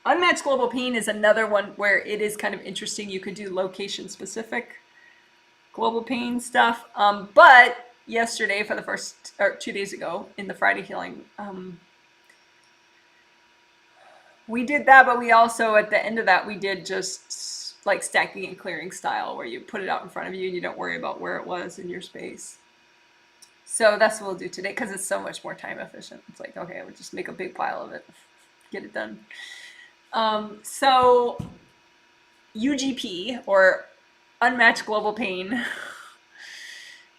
Unmatched global pain is another one where it is kind of interesting. You could do location specific global pain stuff. But yesterday, for the first, or 2 days ago in the Friday healing, we did that, but we also, at the end of that, we did just like stacking and clearing style, where you put it out in front of you and you don't worry about where it was in your space. So that's what we'll do today, because it's so much more time efficient. It's like, okay, I would just make a big pile of it, get it done. So UGP, or unmatched global pain,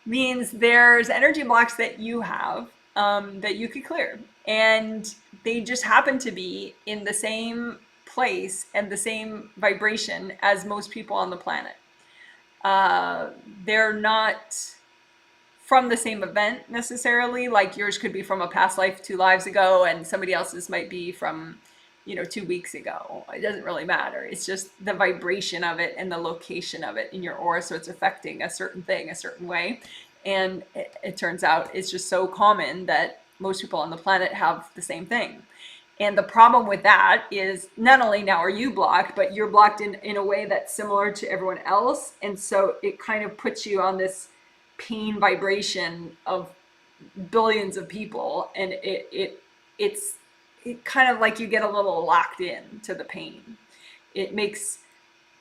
means there's energy blocks that you have that you could clear, and they just happen to be in the same place and the same vibration as most people on the planet. They're not from the same event necessarily. Like yours could be from a past life 2 lives ago, and somebody else's might be from 2 weeks ago. It doesn't really matter. It's just the vibration of it and the location of it in your aura. So it's affecting a certain thing a certain way. And it turns out it's just so common that most people on the planet have the same thing. And the problem with that is, not only now are you blocked, but you're blocked in a way that's similar to everyone else. And so it kind of puts you on this pain vibration of billions of people. And it's kind of like you get a little locked in to the pain. It makes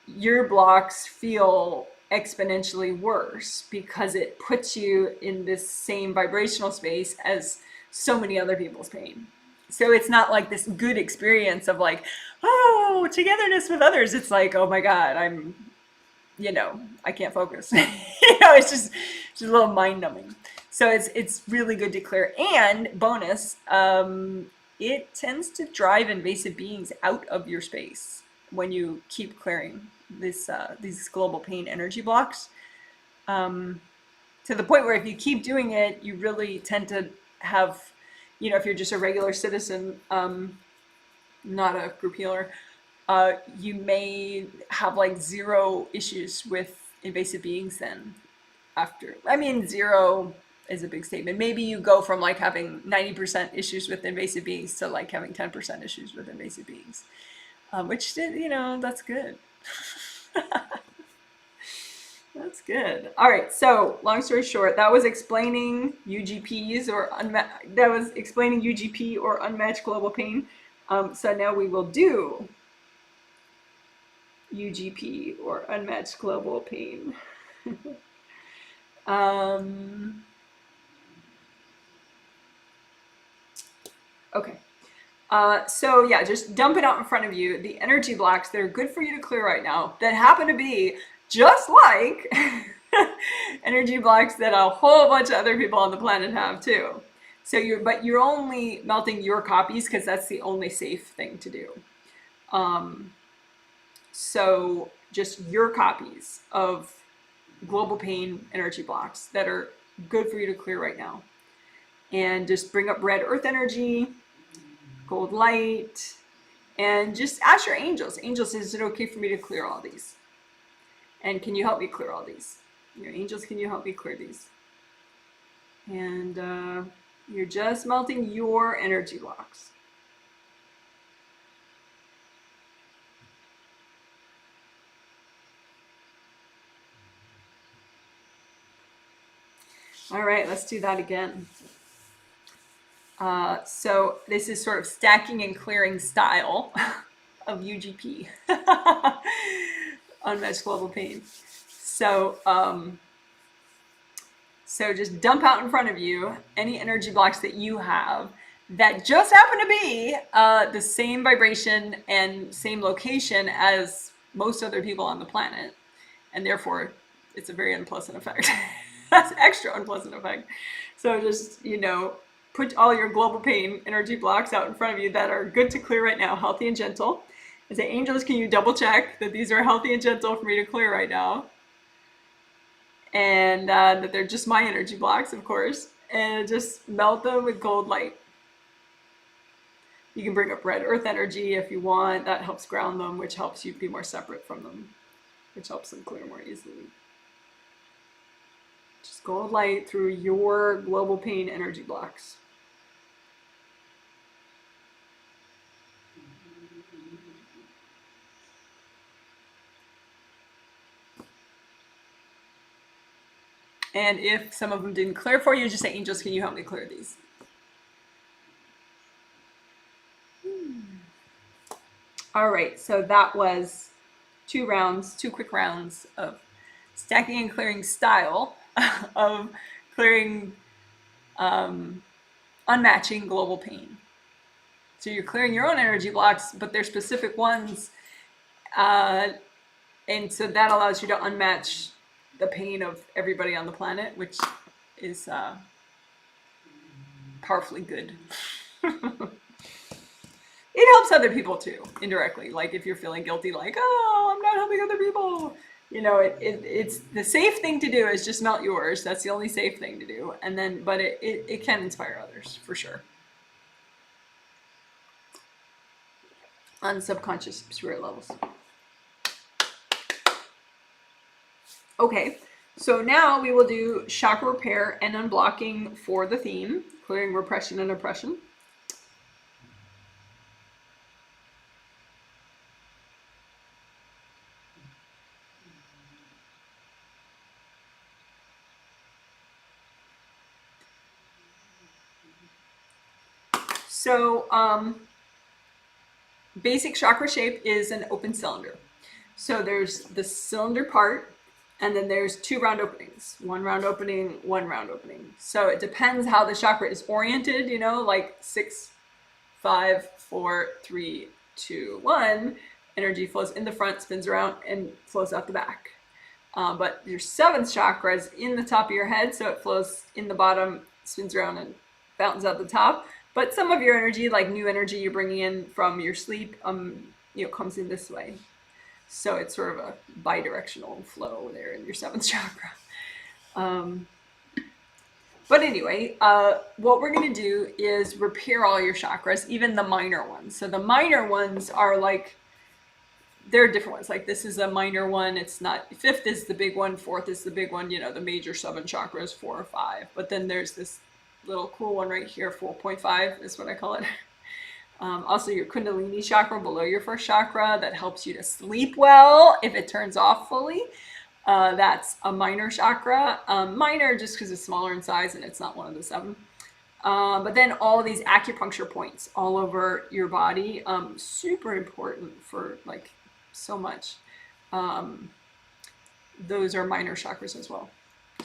your blocks feel exponentially worse because it puts you in this same vibrational space as so many other people's pain. So it's not like this good experience of like, oh, togetherness with others. It's like, oh my God, I'm, I can't focus. It's just a little mind numbing. So it's really good to clear. And bonus, it tends to drive invasive beings out of your space when you keep clearing these global pain energy blocks. To the point where if you keep doing it, you really tend to have, you know, if you're just a regular citizen, not a group healer, you may have like 0 issues with invasive beings then after. I mean, 0 is a big statement. Maybe you go from like having 90% issues with invasive beings to like having 10% issues with invasive beings, which, you know, that's good. That's good. All right. So, long story short, that was explaining UGPs or UGP or unmatched global pain. So now we will do UGP or unmatched global pain. Okay. So yeah, just dump it out in front of you. The energy blocks that are good for you to clear right now that happen to be just like energy blocks that a whole bunch of other people on the planet have too. So you're only melting your copies because that's the only safe thing to do. So just your copies of global pain energy blocks that are good for you to clear right now. And just bring up red earth energy, gold light, and just ask your angels. Angels, is it okay for me to clear all these? And can you help me clear all these? Your angels, can you help me clear these? And you're just melting your energy blocks. All right, let's do that again. So this is sort of stacking and clearing style of UGP, unmatched global pain. So, so just dump out in front of you any energy blocks that you have that just happen to be the same vibration and same location as most other people on the planet, and therefore it's a very unpleasant effect. That's extra unpleasant effect. So just, you know, put all your global pain energy blocks out in front of you that are good to clear right now, healthy and gentle. And say, angels, can you double check that these are healthy and gentle for me to clear right now? And that they're just my energy blocks, of course. And just melt them with gold light. You can bring up red earth energy if you want. That helps ground them, which helps you be more separate from them, which helps them clear more easily. Just gold light through your global pain energy blocks. And if some of them didn't clear for you, just say, angels, can you help me clear these? All right, so that was 2 quick rounds of stacking and clearing style of clearing, unmatching global pain. So you're clearing your own energy blocks, but they're specific ones. And so that allows you to unmatch the pain of everybody on the planet, which is powerfully good. It helps other people too, indirectly. Like if you're feeling guilty, like, oh, I'm not helping other people. You know, it's the safe thing to do is just melt yours. That's the only safe thing to do. And then, but it can inspire others for sure. On subconscious spirit levels. Okay, so now we will do chakra repair and unblocking for the theme, clearing repression and oppression. So, basic chakra shape is an open cylinder. So there's the cylinder part, and then there's 2 round openings. 1 round opening, 1 round opening. So it depends how the chakra is oriented, you know, like 6, 5, 4, 3, 2, 1. Energy flows in the front, spins around, and flows out the back. But your 7th chakra is in the top of your head, so it flows in the bottom, spins around, and fountains out the top. But some of your energy, like new energy you're bringing in from your sleep, comes in this way. So it's sort of a bi-directional flow there in your 7th chakra. But anyway, what we're going to do is repair all your chakras, even the minor ones. So the minor ones are like, there are different ones. Like this is a minor one. It's not, 5th is the big one, 4th is the big one. The major 7 chakras, 4 or 5. But then there's this little cool one right here, 4.5 is what I call it. Also your Kundalini chakra below your 1st chakra that helps you to sleep well if it turns off fully. That's a minor chakra. Minor just because it's smaller in size and it's not one of the 7. But then all these acupuncture points all over your body, super important for like so much. Those are minor chakras as well.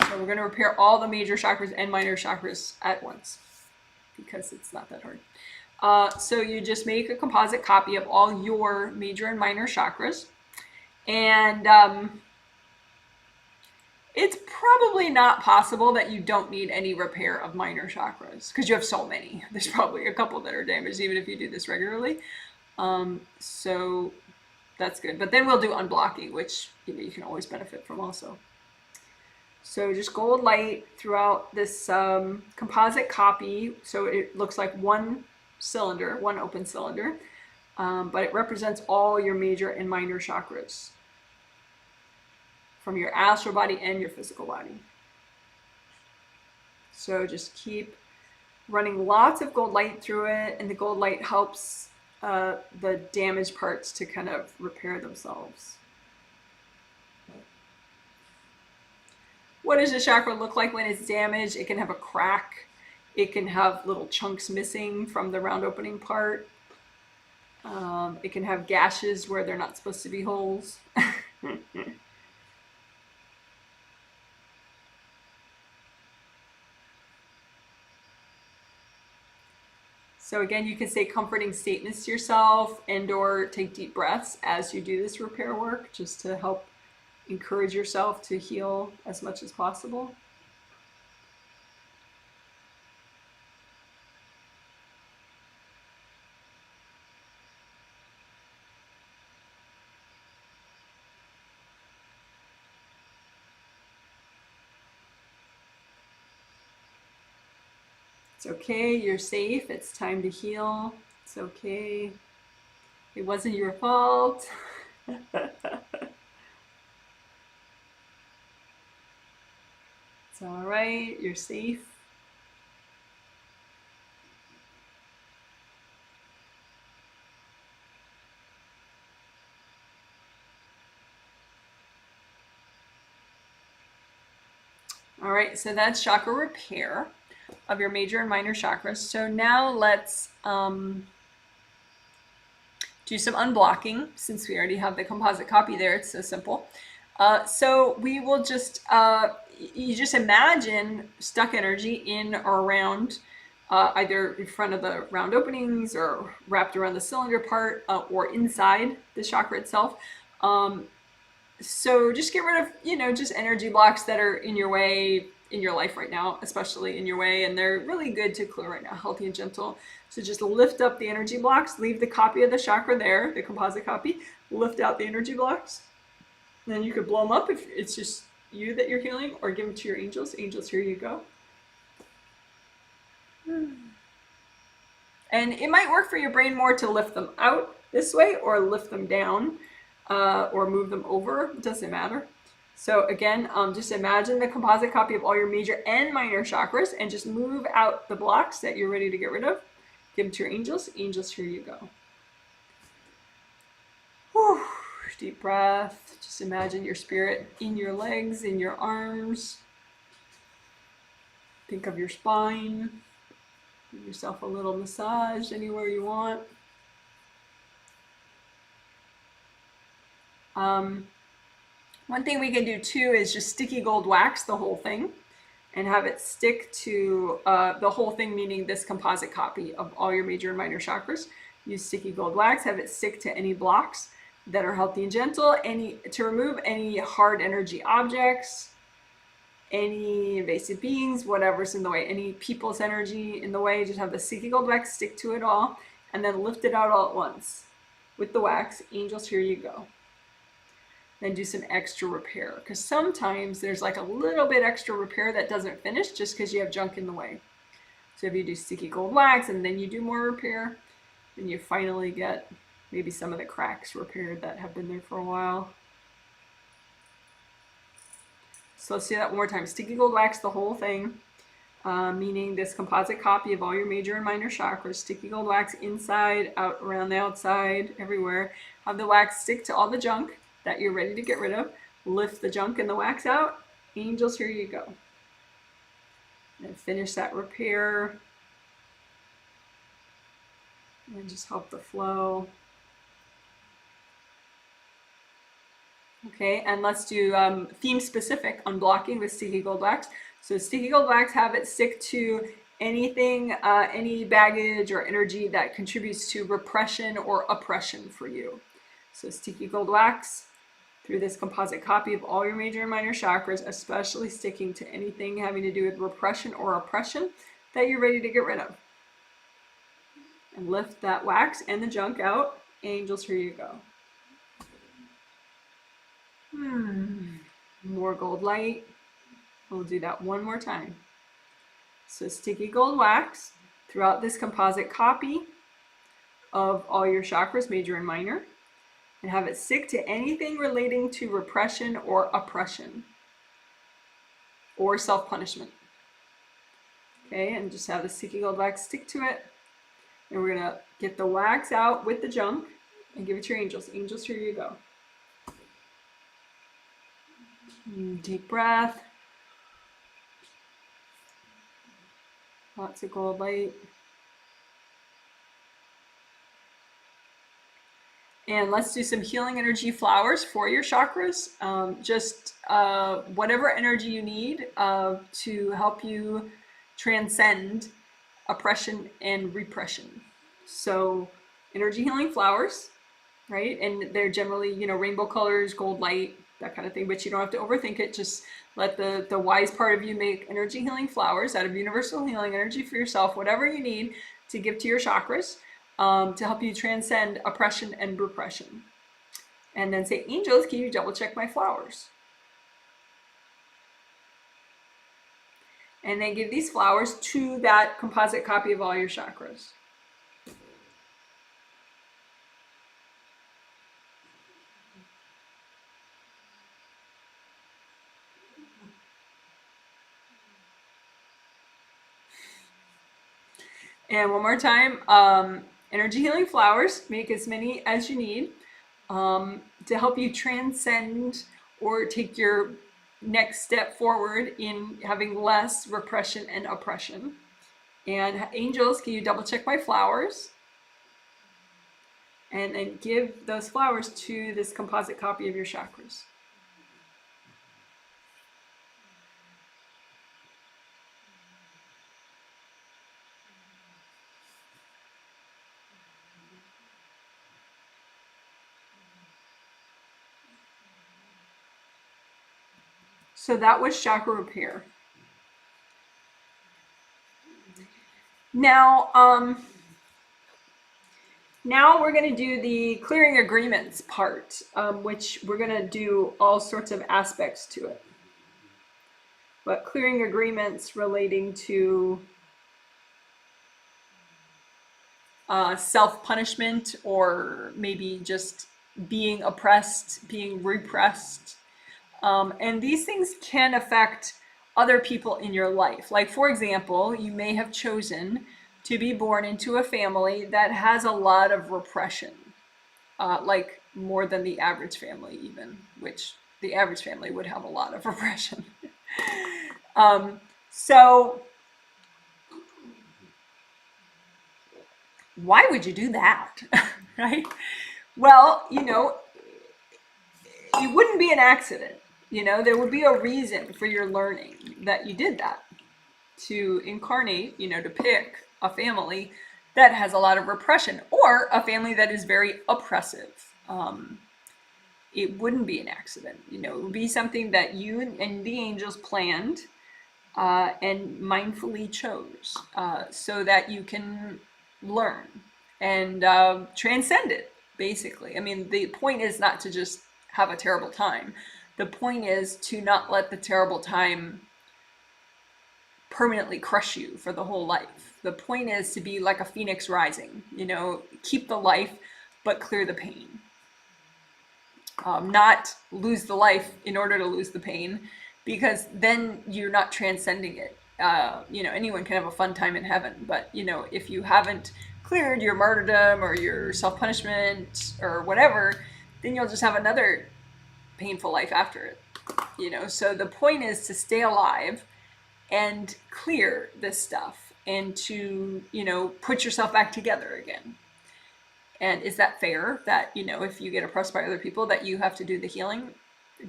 So we're going to repair all the major chakras and minor chakras at once because it's not that hard. So you just make a composite copy of all your major and minor chakras. And it's probably not possible that you don't need any repair of minor chakras because you have so many. There's probably a couple that are damaged even if you do this regularly. So that's good. But then we'll do unblocking, which you can always benefit from also. So just gold light throughout this composite copy. So it looks like one cylinder, one open cylinder, but it represents all your major and minor chakras from your astral body and your physical body. So just keep running lots of gold light through it, and the gold light helps the damaged parts to kind of repair themselves. What does a chakra look like when it's damaged? It can have a crack. It can have little chunks missing from the round opening part. It can have gashes where they're not supposed to be holes. So again, you can say comforting statements to yourself and or take deep breaths as you do this repair work, just to help encourage yourself to heal as much as possible. It's okay, you're safe, it's time to heal, it's okay, it wasn't your fault. It's all right, you're safe. All right, so that's chakra repair of your major and minor chakras. So now let's do some unblocking. Since we already have the composite copy there, it's so simple. So we will just, you just imagine stuck energy in or around, either in front of the round openings or wrapped around the cylinder part, or inside the chakra itself. So just get rid of, just energy blocks that are in your way in your life right now, especially in your way, and they're really good to clear right now, healthy and gentle. So just lift up the energy blocks, leave the copy of the chakra there, the composite copy, lift out the energy blocks. Then you could blow them up if it's just you that you're healing, or give them to your angels. Angels, here you go. And it might work for your brain more to lift them out this way or lift them down, or move them over, it doesn't matter. So again, just imagine the composite copy of all your major and minor chakras and just move out the blocks that you're ready to get rid of. Give them to your angels. Angels, here you go. Whew. Deep breath. Just imagine your spirit in your legs, in your arms. Think of your spine. Give yourself a little massage anywhere you want. One thing we can do too is just sticky gold wax the whole thing and have it stick to the whole thing, meaning this composite copy of all your major and minor chakras. Use sticky gold wax, have it stick to any blocks that are healthy and gentle, to remove any hard energy objects, any invasive beings, whatever's in the way, any people's energy in the way. Just have the sticky gold wax stick to it all, and then lift it out all at once with the wax. Angels, here you go. Then do some extra repair, because sometimes there's like a little bit extra repair that doesn't finish just because you have junk in the way. So if you do sticky gold wax and then you do more repair, then you finally get maybe some of the cracks repaired that have been there for a while. So let's do that one more time. Sticky gold wax the whole thing, meaning this composite copy of all your major and minor chakras. Sticky gold wax inside, out, around the outside, everywhere. Have the wax stick to all the junk that you're ready to get rid of. Lift the junk and the wax out. Angels, here you go. And finish that repair. And just help the flow. Okay, and let's do theme specific unblocking with sticky gold wax. So sticky gold wax, have it stick to anything, any baggage or energy that contributes to repression or oppression for you. So sticky gold wax through this composite copy of all your major and minor chakras, especially sticking to anything having to do with repression or oppression that you're ready to get rid of. And lift that wax and the junk out. Angels, here you go. More gold light. We'll do that one more time. So sticky gold wax throughout this composite copy of all your chakras, major and minor, and have it stick to anything relating to repression or oppression or self-punishment. Okay, and just have the sticky gold wax stick to it. And we're gonna get the wax out with the junk and give it to your angels. Angels, here you go. Deep breath. Lots of gold light. And let's do some healing energy flowers for your chakras. Just whatever energy you need to help you transcend oppression and repression. So energy healing flowers, right? And they're generally, you know, rainbow colors, gold light, that kind of thing, but you don't have to overthink it. Just let the wise part of you make energy healing flowers out of universal healing energy for yourself, whatever you need to give to your chakras to help you transcend oppression and repression. And then say, angels, can you double check my flowers? And then give these flowers to that composite copy of all your chakras. And one more time, energy healing flowers, make as many as you need to help you transcend or take your next step forward in having less repression and oppression. And angels, can you double check my flowers? And then give those flowers to this composite copy of your chakras. So that was chakra repair. Now, now we're going to do the clearing agreements part, which we're going to do all sorts of aspects to it. But clearing agreements relating to self-punishment, or maybe just being oppressed, being repressed. And these things can affect other people in your life. Like, for example, you may have chosen to be born into a family that has a lot of repression, like more than the average family even, which the average family would have a lot of repression. So why would you do that, right? Well, you know, it wouldn't be an accident. You know, there would be a reason for your learning that you did that, to incarnate, you know, to pick a family that has a lot of repression, or a family that is very oppressive. it wouldn't be an accident. You know, it would be something that you and the angels planned and mindfully chose so that you can learn and transcend it, basically. I mean, the point is not to just have a terrible time. The point is to not let the terrible time permanently crush you for the whole life. The point is to be like a phoenix rising, you know, keep the life, but clear the pain. Not lose the life in order to lose the pain, because then you're not transcending it. You know, anyone can have a fun time in heaven, but, you know, if you haven't cleared your martyrdom or your self-punishment or whatever, then you'll just have another painful life after it, you know. So the point is to stay alive and clear this stuff and to, you know, put yourself back together again. And is that fair that, you know, if you get oppressed by other people that you have to do the healing?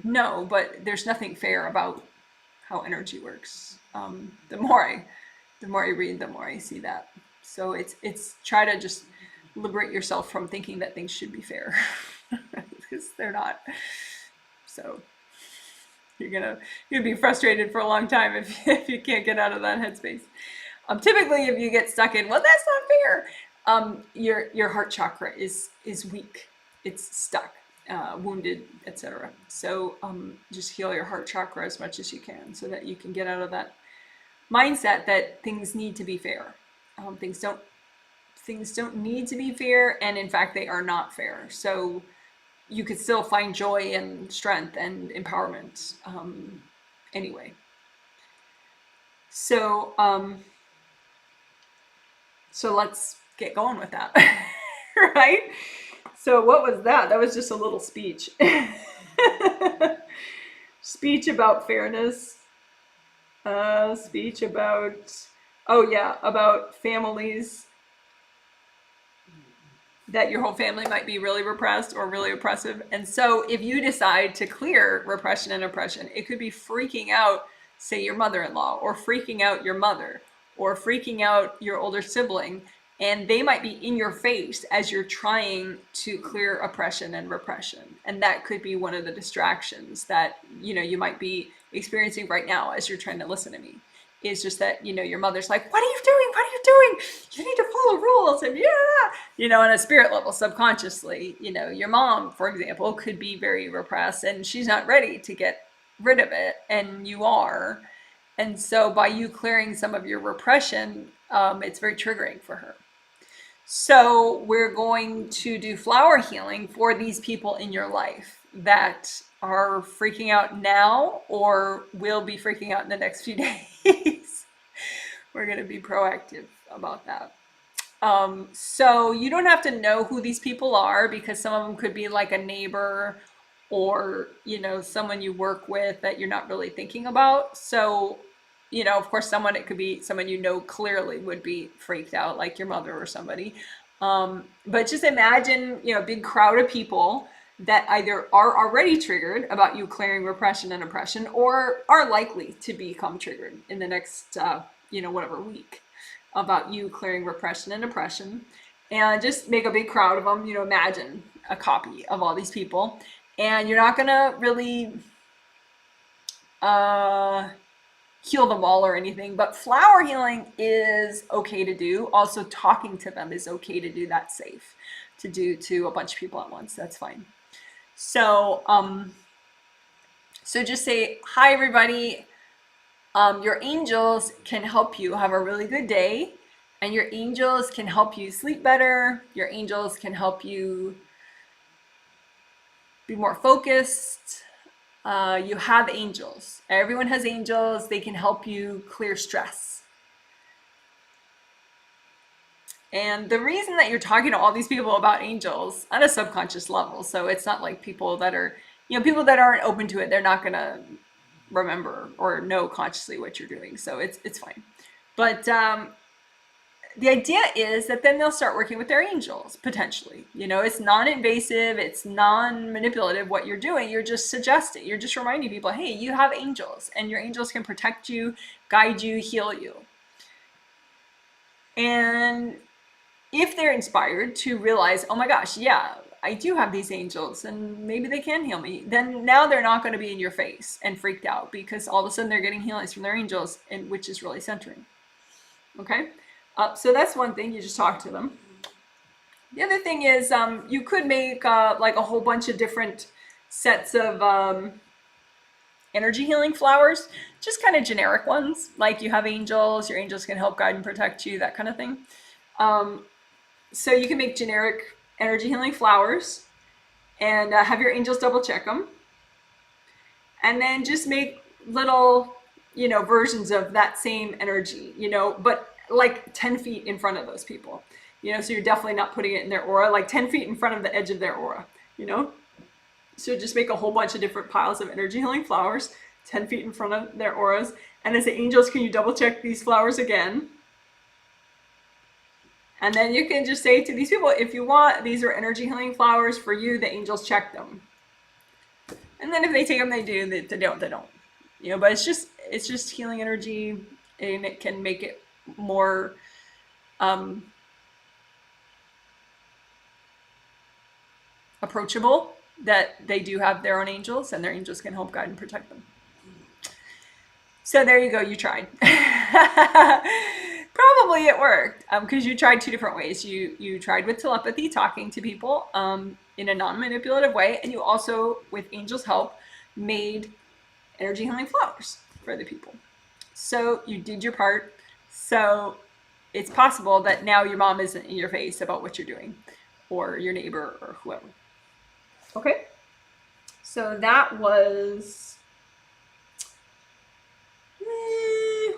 No, but there's nothing fair about how energy works. The more I read, the more I see that. So it's try to just liberate yourself from thinking that things should be fair, because they're not. So you're gonna be frustrated for a long time if you can't get out of that headspace. Typically, if you get stuck in, well, that's not fair, your heart chakra is weak, it's stuck, wounded, etc. So just heal your heart chakra as much as you can, so that you can get out of that mindset that things need to be fair. Things don't need to be fair, and in fact, they are not fair. So you could still find joy and strength and empowerment anyway. So so let's get going with that. Right? So what was that? That was just a little speech. Speech about fairness. Speech about, oh yeah, about families. That your whole family might be really repressed or really oppressive. And so if you decide to clear repression and oppression, it could be freaking out, say, your mother-in-law, or freaking out your mother, or freaking out your older sibling, and they might be in your face as you're trying to clear oppression and repression. And that could be one of the distractions that, you know, you might be experiencing right now as you're trying to listen to me. Is just that, you know, your mother's like, what are you doing? What are you doing? You need to follow rules. And yeah, you know, on a spirit level, subconsciously, you know, your mom, for example, could be very repressed and she's not ready to get rid of it. And you are. And so by you clearing some of your repression, it's very triggering for her. So we're going to do flower healing for these people in your life that are freaking out now or will be freaking out in the next few days. We're going to be proactive about that. So you don't have to know who these people are, because some of them could be like a neighbor or, you know, someone you work with that you're not really thinking about. So, you know, of course, it could be someone you know clearly would be freaked out, like your mother or somebody. But just imagine, you know, a big crowd of people that either are already triggered about you clearing repression and oppression, or are likely to become triggered in the next, you know, whatever week about you clearing repression and oppression. And just make a big crowd of them. You know, imagine a copy of all these people, and you're not gonna really heal them all or anything, but flower healing is okay to do. Also, talking to them is okay to do. That's safe to do to a bunch of people at once. That's fine. So, so just say, hi, everybody. Your angels can help you have a really good day, and your angels can help you sleep better. Your angels can help you be more focused. You have angels. Everyone has angels. They can help you clear stress. And the reason that you're talking to all these people about angels on a subconscious level, so it's not like people that are, you know, people that aren't open to it, they're not going to remember or know consciously what you're doing. So it's fine. But the idea is that then they'll start working with their angels, potentially. You know, it's non-invasive, it's non-manipulative what you're doing. You're just suggesting, you're just reminding people, hey, you have angels, and your angels can protect you, guide you, heal you. And if they're inspired to realize, oh my gosh, yeah, I do have these angels and maybe they can heal me, then now they're not going to be in your face and freaked out because all of a sudden they're getting healings from their angels, and which is really centering. Okay, so that's one thing. You just talk to them. The other thing is you could make like a whole bunch of different sets of energy healing flowers, just kind of generic ones, like you have angels, your angels can help guide and protect you, that kind of thing. So you can make generic energy healing flowers and have your angels double check them, and then just make little, you know, versions of that same energy, you know, but like 10 feet in front of those people, you know, so you're definitely not putting it in their aura, like 10 feet in front of the edge of their aura, you know. So just make a whole bunch of different piles of energy healing flowers 10 feet in front of their auras, and then say, angels, can you double check these flowers again? And then you can just say to these people, if you want, these are energy healing flowers for you, the angels check them. And then if they take them, they do. They don't, they don't. You know, but it's just healing energy, and it can make it more approachable that they do have their own angels, and their angels can help guide and protect them. So there you go, you tried. Probably it worked because you tried two different ways. You tried with telepathy, talking to people in a non-manipulative way, and you also, with angels' help, made energy healing flowers for the people. So you did your part. So it's possible that now your mom isn't in your face about what you're doing, or your neighbor, or whoever. Okay, so that was,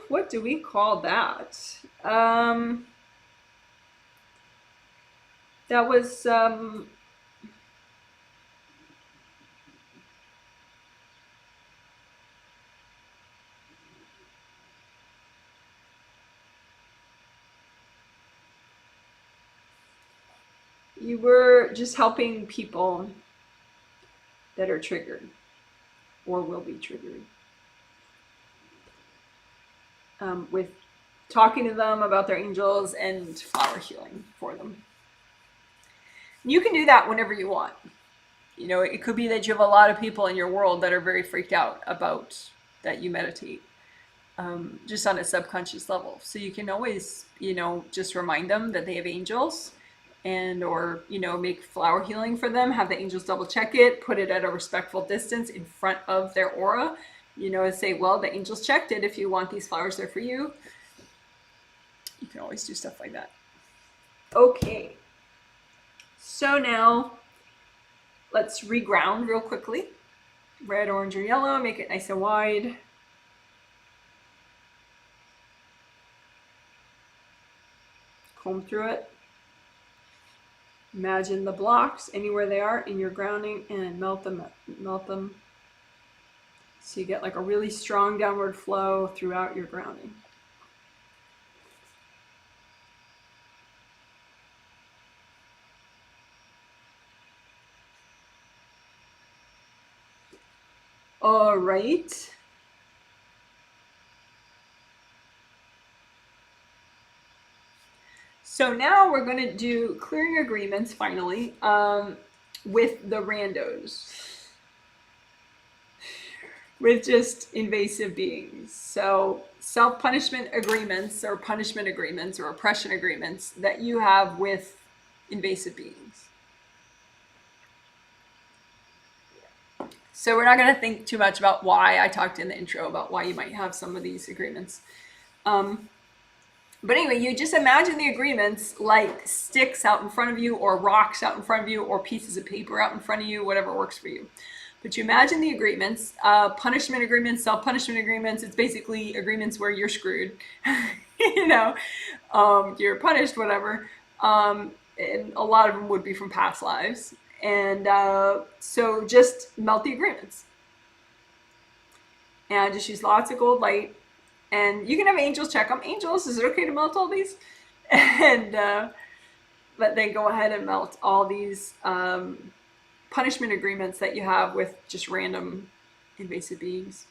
what do we call that? That was, you were just helping people that are triggered or will be triggered, with talking to them about their angels and flower healing for them. You can do that whenever you want. You know, it could be that you have a lot of people in your world that are very freaked out about that you meditate, just on a subconscious level. So you can always, you know, just remind them that they have angels, and or, you know, make flower healing for them, have the angels double check it, put it at a respectful distance in front of their aura, you know, and say, well, the angels checked it, if you want these flowers, they're for you. You can always do stuff like that. Okay, so now let's reground real quickly. Red, orange, or yellow, make it nice and wide. Comb through it. Imagine the blocks anywhere they are in your grounding and melt them. So you get like a really strong downward flow throughout your grounding. All right. So now we're going to do clearing agreements finally, with the randos, with just invasive beings. So self-punishment agreements, or punishment agreements, or oppression agreements that you have with invasive beings. So we're not going to think too much about why. I talked in the intro about why you might have some of these agreements. But anyway, you just imagine the agreements like sticks out in front of you, or rocks out in front of you, or pieces of paper out in front of you, whatever works for you. But you imagine the agreements, punishment agreements, self-punishment agreements. It's basically agreements where you're screwed, you know, you're punished, whatever. And a lot of them would be from past lives. And so just melt the agreements. And just use lots of gold light. And you can have angels check them. Angels, is it okay to melt all these? And but then go ahead and melt all these punishment agreements that you have with just random invasive beings.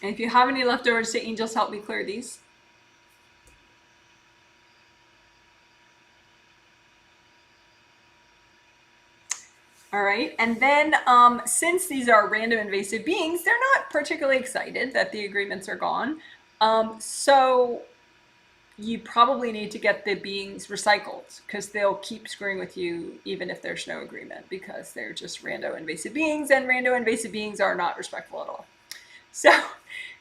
And if you have any leftovers, say, angels, help me clear these. All right, and then since these are random invasive beings, they're not particularly excited that the agreements are gone. So you probably need to get the beings recycled, because they'll keep screwing with you even if there's no agreement, because they're just rando invasive beings, and rando invasive beings are not respectful at all. So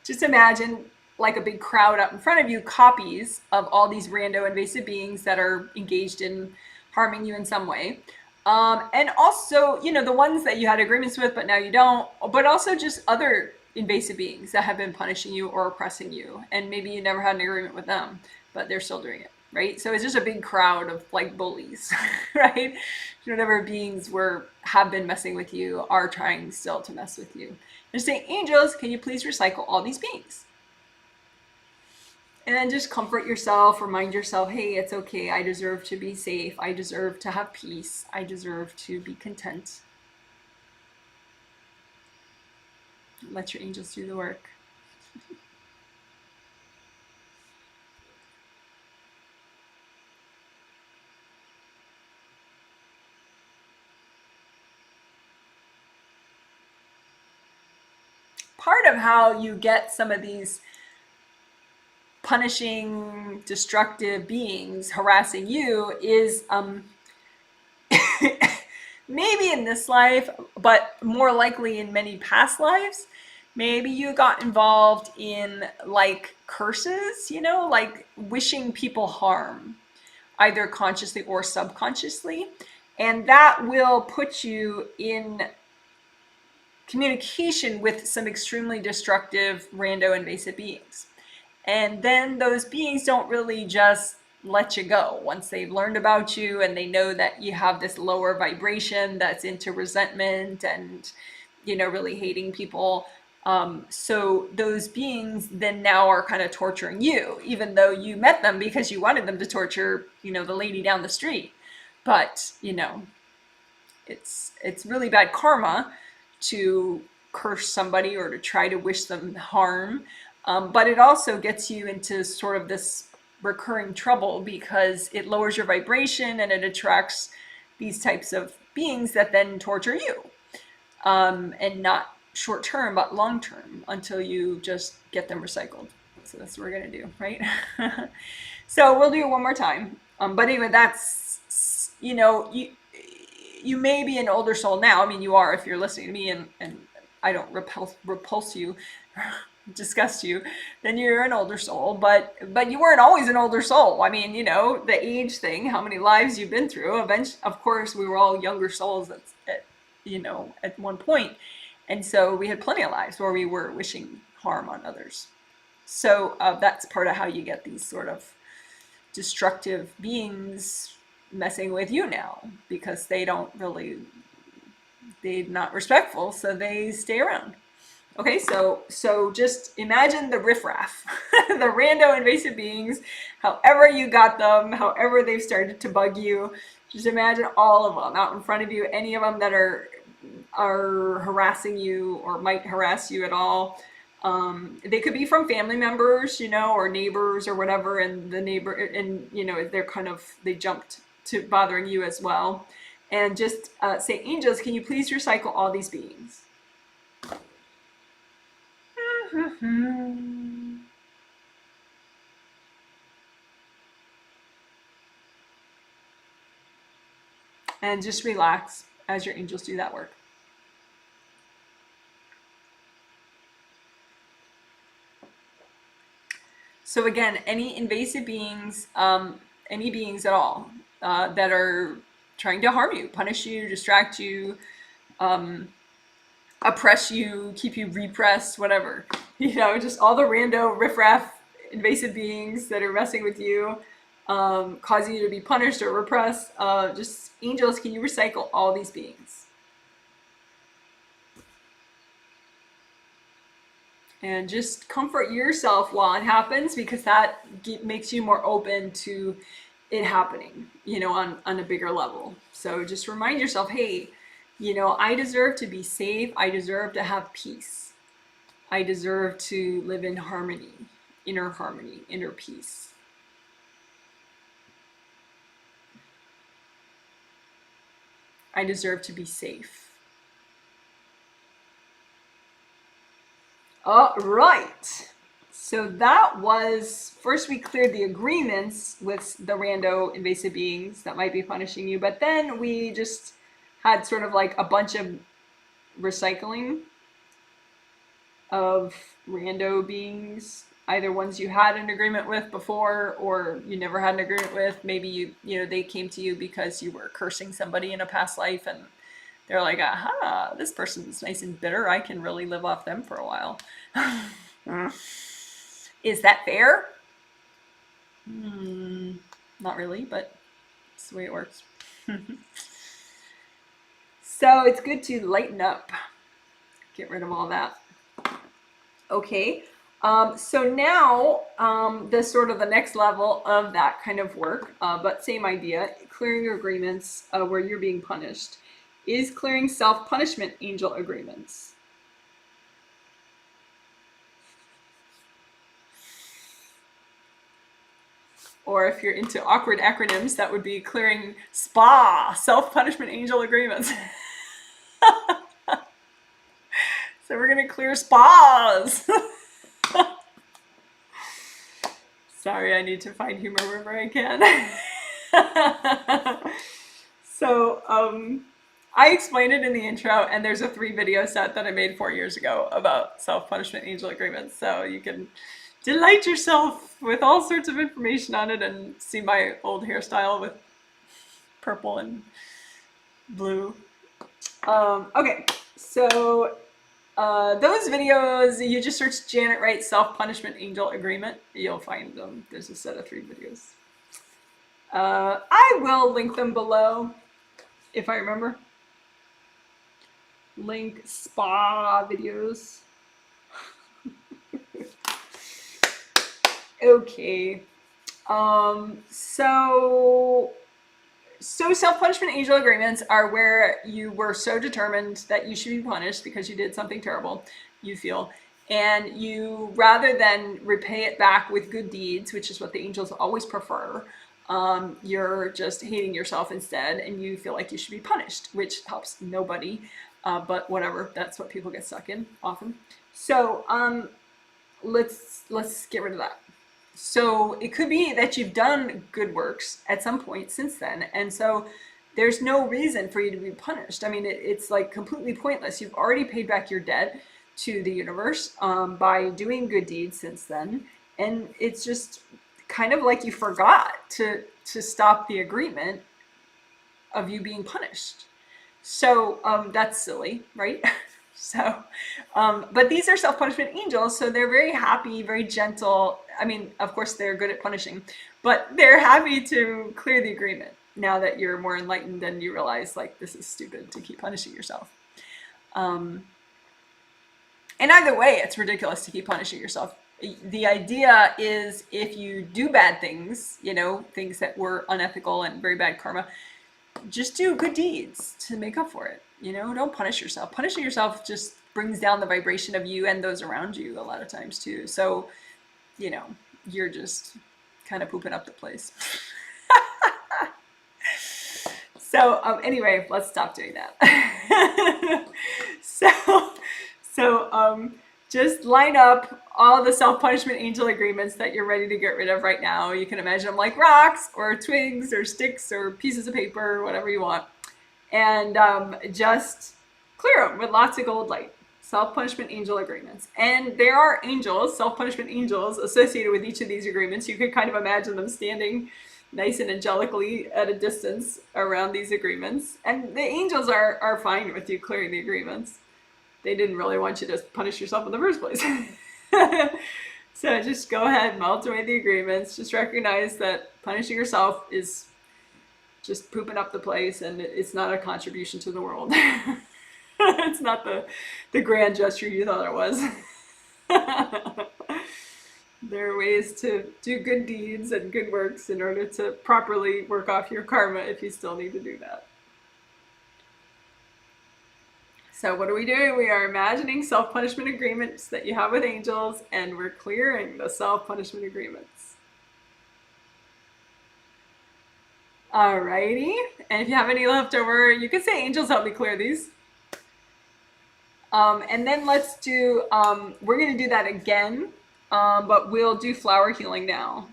just imagine like a big crowd up in front of you, copies of all these rando invasive beings that are engaged in harming you in some way. And also, you know, the ones that you had agreements with, but now you don't, but also just other invasive beings that have been punishing you or oppressing you. And maybe you never had an agreement with them, but they're still doing it, right? So it's just a big crowd of like bullies, right? Whatever beings have been messing with you are trying still to mess with you. And say, angels, can you please recycle all these beings? And then just comfort yourself, remind yourself, hey, it's okay. I deserve to be safe. I deserve to have peace. I deserve to be content. Let your angels do the work. Part of how you get some of these punishing, destructive beings harassing you is maybe in this life, but more likely in many past lives, maybe you got involved in like curses, you know, like wishing people harm, either consciously or subconsciously. And that will put you in communication with some extremely destructive, rando invasive beings. And then those beings don't really just let you go once they've learned about you and they know that you have this lower vibration that's into resentment and, you know, really hating people. So those beings then now are kind of torturing you, even though you met them because you wanted them to torture, you know, the lady down the street. But, you know, it's really bad karma to curse somebody or to try to wish them harm. But it also gets you into sort of this recurring trouble because it lowers your vibration and it attracts these types of beings that then torture you. And not short term, but long term, until you just get them recycled. So that's what we're going to do, right? So we'll do it one more time. But anyway, that's, you know, you may be an older soul now. I mean, you are if you're listening to me and I don't repulse you, disgust you, then you're an older soul. But you weren't always an older soul. I mean, you know, the age thing, how many lives you've been through. Eventually, of course, we were all younger souls at one point. And so we had plenty of lives where we were wishing harm on others. So that's part of how you get these sort of destructive beings messing with you now, because they're not respectful, so they stay around. Okay, so just imagine the riffraff, the rando invasive beings, however you got them, however they've started to bug you. Just imagine all of them out in front of you, any of them that are harassing you or might harass you at all. They could be from family members, you know, or neighbors or whatever, and you know, they jumped to bothering you as well. And just say, angels, can you please recycle all these beings? And just relax as your angels do that work. So again, any invasive beings, any beings at all that are trying to harm you, punish you, distract you, oppress you, keep you repressed, whatever. You know, just all the rando, riffraff, invasive beings that are messing with you, causing you to be punished or repressed. Just angels, can you recycle all these beings? And just comfort yourself while it happens, because that makes you more open to it happening, you know, on a bigger level. So just remind yourself, hey, you know, I deserve to be safe. I deserve to have peace. I deserve to live in harmony, inner peace. I deserve to be safe. All right. So that was, first we cleared the agreements with the rando invasive beings that might be punishing you, but then we just had sort of like a bunch of recycling of rando beings, either ones you had an agreement with before or you never had an agreement with. Maybe you know, they came to you because you were cursing somebody in a past life and they're like, aha, this person's nice and bitter. I can really live off them for a while. Is that fair? Not really, but it's the way it works. So it's good to lighten up. Get rid of all that. Okay, so now the sort of the next level of that kind of work, but same idea, clearing agreements where you're being punished, is clearing self-punishment angel agreements. Or if you're into awkward acronyms, that would be clearing SPA, self-punishment angel agreements. So we're going to clear SPAs. Sorry, I need to find humor wherever I can. So I explained it in the intro, and there's a 3-video set that I made 4 years ago about self-punishment angel agreements. So you can delight yourself with all sorts of information on it and see my old hairstyle with purple and blue. Okay, so those videos, you just search Janet Wright self-punishment angel agreement. You'll find them. There's a set of 3 videos. I will link them below if I remember. Link SPA videos. Okay. So self-punishment angel agreements are where you were so determined that you should be punished because you did something terrible, you feel, and you, rather than repay it back with good deeds, which is what the angels always prefer, you're just hating yourself instead, and you feel like you should be punished, which helps nobody, but whatever, that's what people get stuck in often. So let's get rid of that. So it could be that you've done good works at some point since then, and so there's no reason for you to be punished. I mean, it's like completely pointless. You've already paid back your debt to the universe by doing good deeds since then, and it's just kind of like you forgot to stop the agreement of you being punished. So that's silly, right? So, but these are self-punishment angels, so they're very happy, very gentle. I mean, of course, they're good at punishing, but they're happy to clear the agreement now that you're more enlightened and you realize, like, this is stupid to keep punishing yourself. And either way, it's ridiculous to keep punishing yourself. The idea is if you do bad things, you know, things that were unethical and very bad karma, just do good deeds to make up for it. You know, don't punish yourself. Punishing yourself just brings down the vibration of you and those around you a lot of times too. So, you know, you're just kind of pooping up the place. So anyway, let's stop doing that. So just line up all the self-punishment angel agreements that you're ready to get rid of right now. You can imagine them like rocks or twigs or sticks or pieces of paper, whatever you want. And just clear them with lots of gold light. Self-punishment angel agreements. And there are angels, self-punishment angels, associated with each of these agreements. You could kind of imagine them standing nice and angelically at a distance around these agreements. And the angels are fine with you clearing the agreements. They didn't really want you to punish yourself in the first place. So just go ahead, melt away the agreements. Just recognize that punishing yourself is just pooping up the place, and it's not a contribution to the world. It's not the grand gesture you thought it was. There are ways to do good deeds and good works in order to properly work off your karma if you still need to do that. So what are we doing? We are imagining self-punishment agreements that you have with angels, and we're clearing the self-punishment agreements. Alrighty, and if you have any left over, you can say, angels, help me clear these. And then let's do, we're going to do that again, but we'll do flower healing now.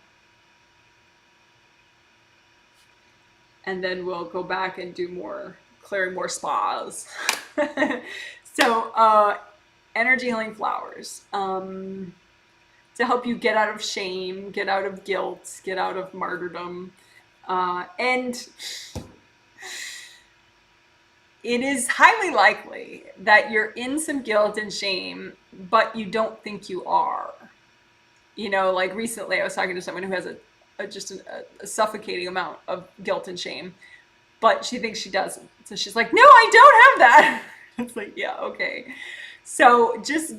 And then we'll go back and do more, clearing more spas. So, energy healing flowers. To help you get out of shame, get out of guilt, get out of martyrdom. And it is highly likely that you're in some guilt and shame, but you don't think you are. You know, like recently I was talking to someone who has just a suffocating amount of guilt and shame, but she thinks she doesn't. So she's like, no, I don't have that. It's like, yeah, okay. So just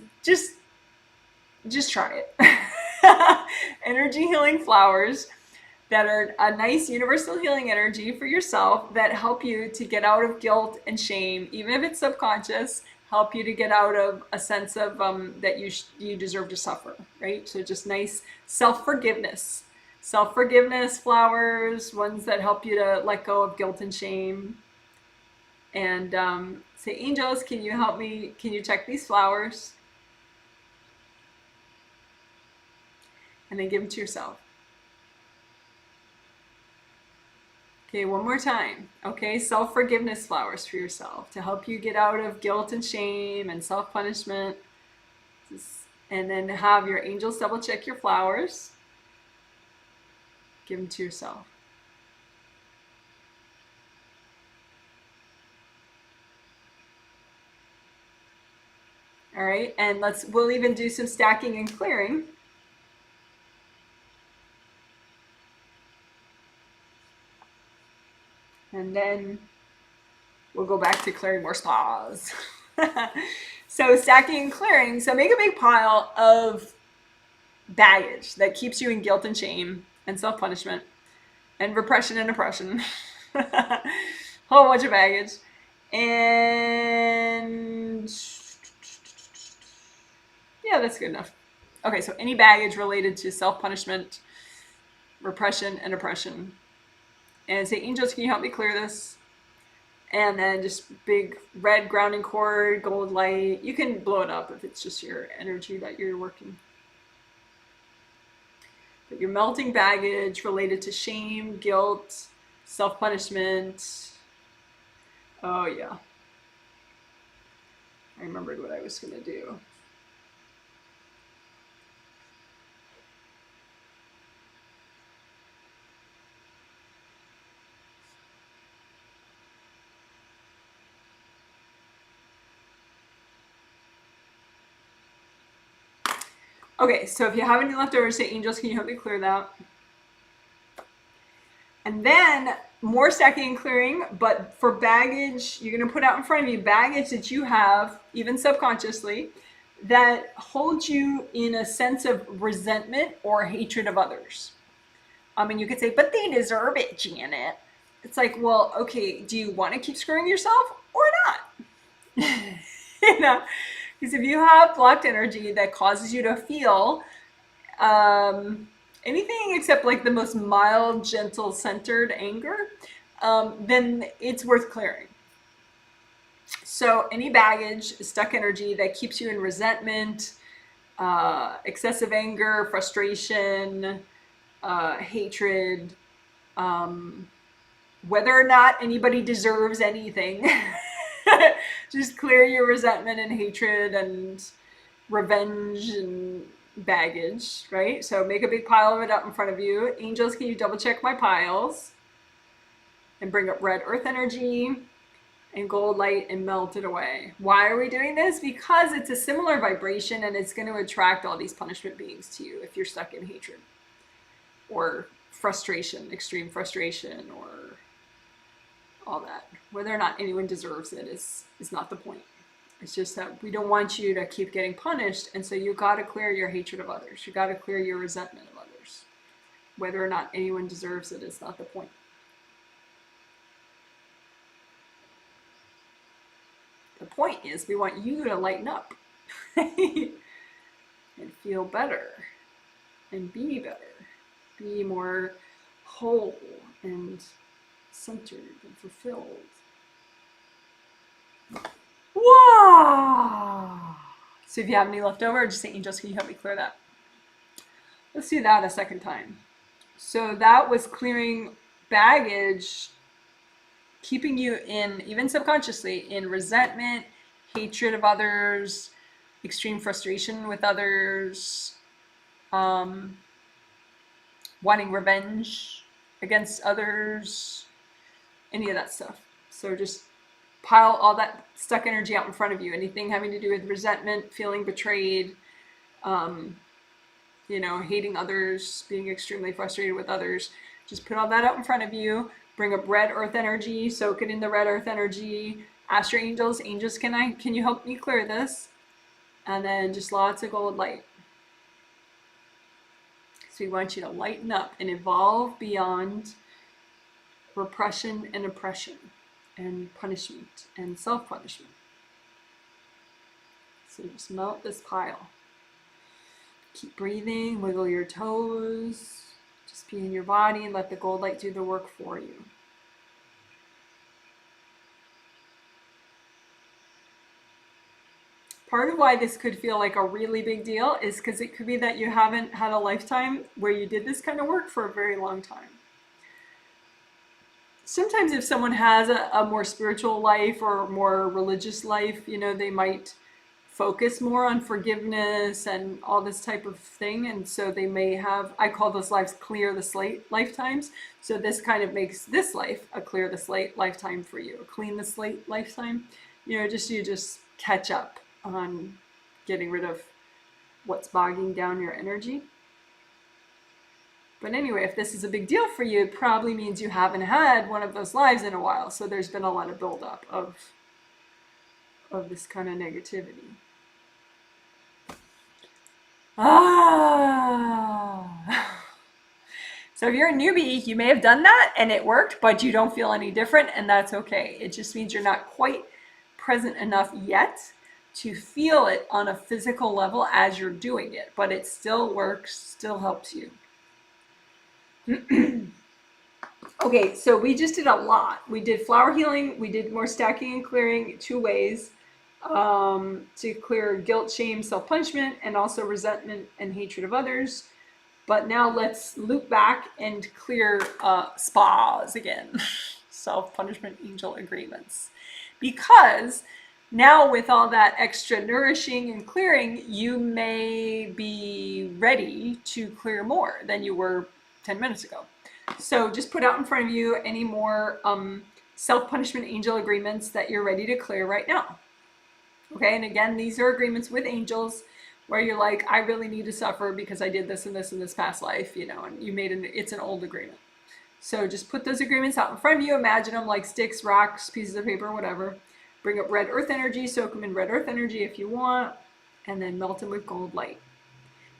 try it. Energy healing flowers that are a nice universal healing energy for yourself that help you to get out of guilt and shame, even if it's subconscious, help you to get out of a sense of that you deserve to suffer, right? So just nice self-forgiveness. Self-forgiveness flowers, ones that help you to let go of guilt and shame. And say, angels, can you help me? Can you check these flowers? And then give them to yourself. Okay, one more time. Okay, self-forgiveness flowers for yourself to help you get out of guilt and shame and self-punishment. And then have your angels double check your flowers. Give them to yourself. All right, and we'll even do some stacking and clearing. And then we'll go back to clearing more spas. So stacking and clearing. So make a big pile of baggage that keeps you in guilt and shame and self-punishment and repression and oppression. Whole bunch of baggage. And yeah, that's good enough. Okay, so any baggage related to self-punishment, repression, and oppression. And say, angels, can you help me clear this? And then just big red grounding cord, gold light. You can blow it up if it's just your energy that you're working. But you're melting baggage related to shame, guilt, self-punishment. Oh yeah. I remembered what I was going to do. Okay, so if you have any leftovers, say, angels, can you help me clear that? And then more stacking and clearing, but for baggage, you're going to put out in front of you baggage that you have, even subconsciously, that holds you in a sense of resentment or hatred of others. I mean, you could say, but they deserve it, Janet. It's like, well, okay, do you want to keep screwing yourself or not? You know? Because if you have blocked energy that causes you to feel anything except like the most mild, gentle, centered anger, then it's worth clearing. So any baggage, stuck energy that keeps you in resentment, excessive anger, frustration, hatred, whether or not anybody deserves anything. Just clear your resentment and hatred and revenge and baggage, right? So make a big pile of it up in front of you. Angels, can you double check my piles? And bring up red earth energy and gold light and melt it away. Why are we doing this? Because it's a similar vibration and it's going to attract all these punishment beings to you if you're stuck in hatred or frustration, extreme frustration, or all that. Whether or not anyone deserves it is not the point. It's just that we don't want you to keep getting punished, and so you got to clear your hatred of others. You got to clear your resentment of others. Whether or not anyone deserves it is not the point. The point is we want you to lighten up and feel better and be better, be more whole and centered and fulfilled. Wow! So if you have any left over, just say, angels, can you help me clear that? Let's do that a second time. So that was clearing baggage, keeping you in, even subconsciously, in resentment, hatred of others, extreme frustration with others, wanting revenge against others, any of that stuff. So just pile all that stuck energy out in front of you. Anything having to do with resentment, feeling betrayed, you know, hating others, being extremely frustrated with others. Just put all that out in front of you. Bring up red earth energy, soak it in the red earth energy. Ask your angels, angels, can you help me clear this? And then just lots of gold light. So we want you to lighten up and evolve beyond repression and oppression and punishment and self-punishment. So just melt this pile. Keep breathing, wiggle your toes, just be in your body and let the gold light do the work for you. Part of why this could feel like a really big deal is because it could be that you haven't had a lifetime where you did this kind of work for a very long time. Sometimes if someone has a more spiritual life or more religious life, you know, they might focus more on forgiveness and all this type of thing. And so they may have, I call those lives clear the slate lifetimes. So this kind of makes this life a clear the slate lifetime for you, a clean the slate lifetime. You know, you just catch up on getting rid of what's bogging down your energy. But anyway, if this is a big deal for you, it probably means you haven't had one of those lives in a while. So there's been a lot of buildup of this kind of negativity. So if you're a newbie, you may have done that and it worked, but you don't feel any different, and that's okay. It just means you're not quite present enough yet to feel it on a physical level as you're doing it, but it still works, still helps you. Okay, so we just did a lot. We did flower healing, we did more stacking and clearing 2 ways to clear guilt, shame, self-punishment, and also resentment and hatred of others. But now let's loop back and clear spas again, self-punishment angel agreements. Because now with all that extra nourishing and clearing, you may be ready to clear more than you were 10 minutes ago. So just put out in front of you any more self-punishment angel agreements that you're ready to clear right now. Okay, and again, these are agreements with angels where you're like, I really need to suffer because I did this and this in this past life, you know, and you made it's an old agreement. So just put those agreements out in front of you. Imagine them like sticks, rocks, pieces of paper, whatever. Bring up red earth energy, soak them in red earth energy if you want, and then melt them with gold light.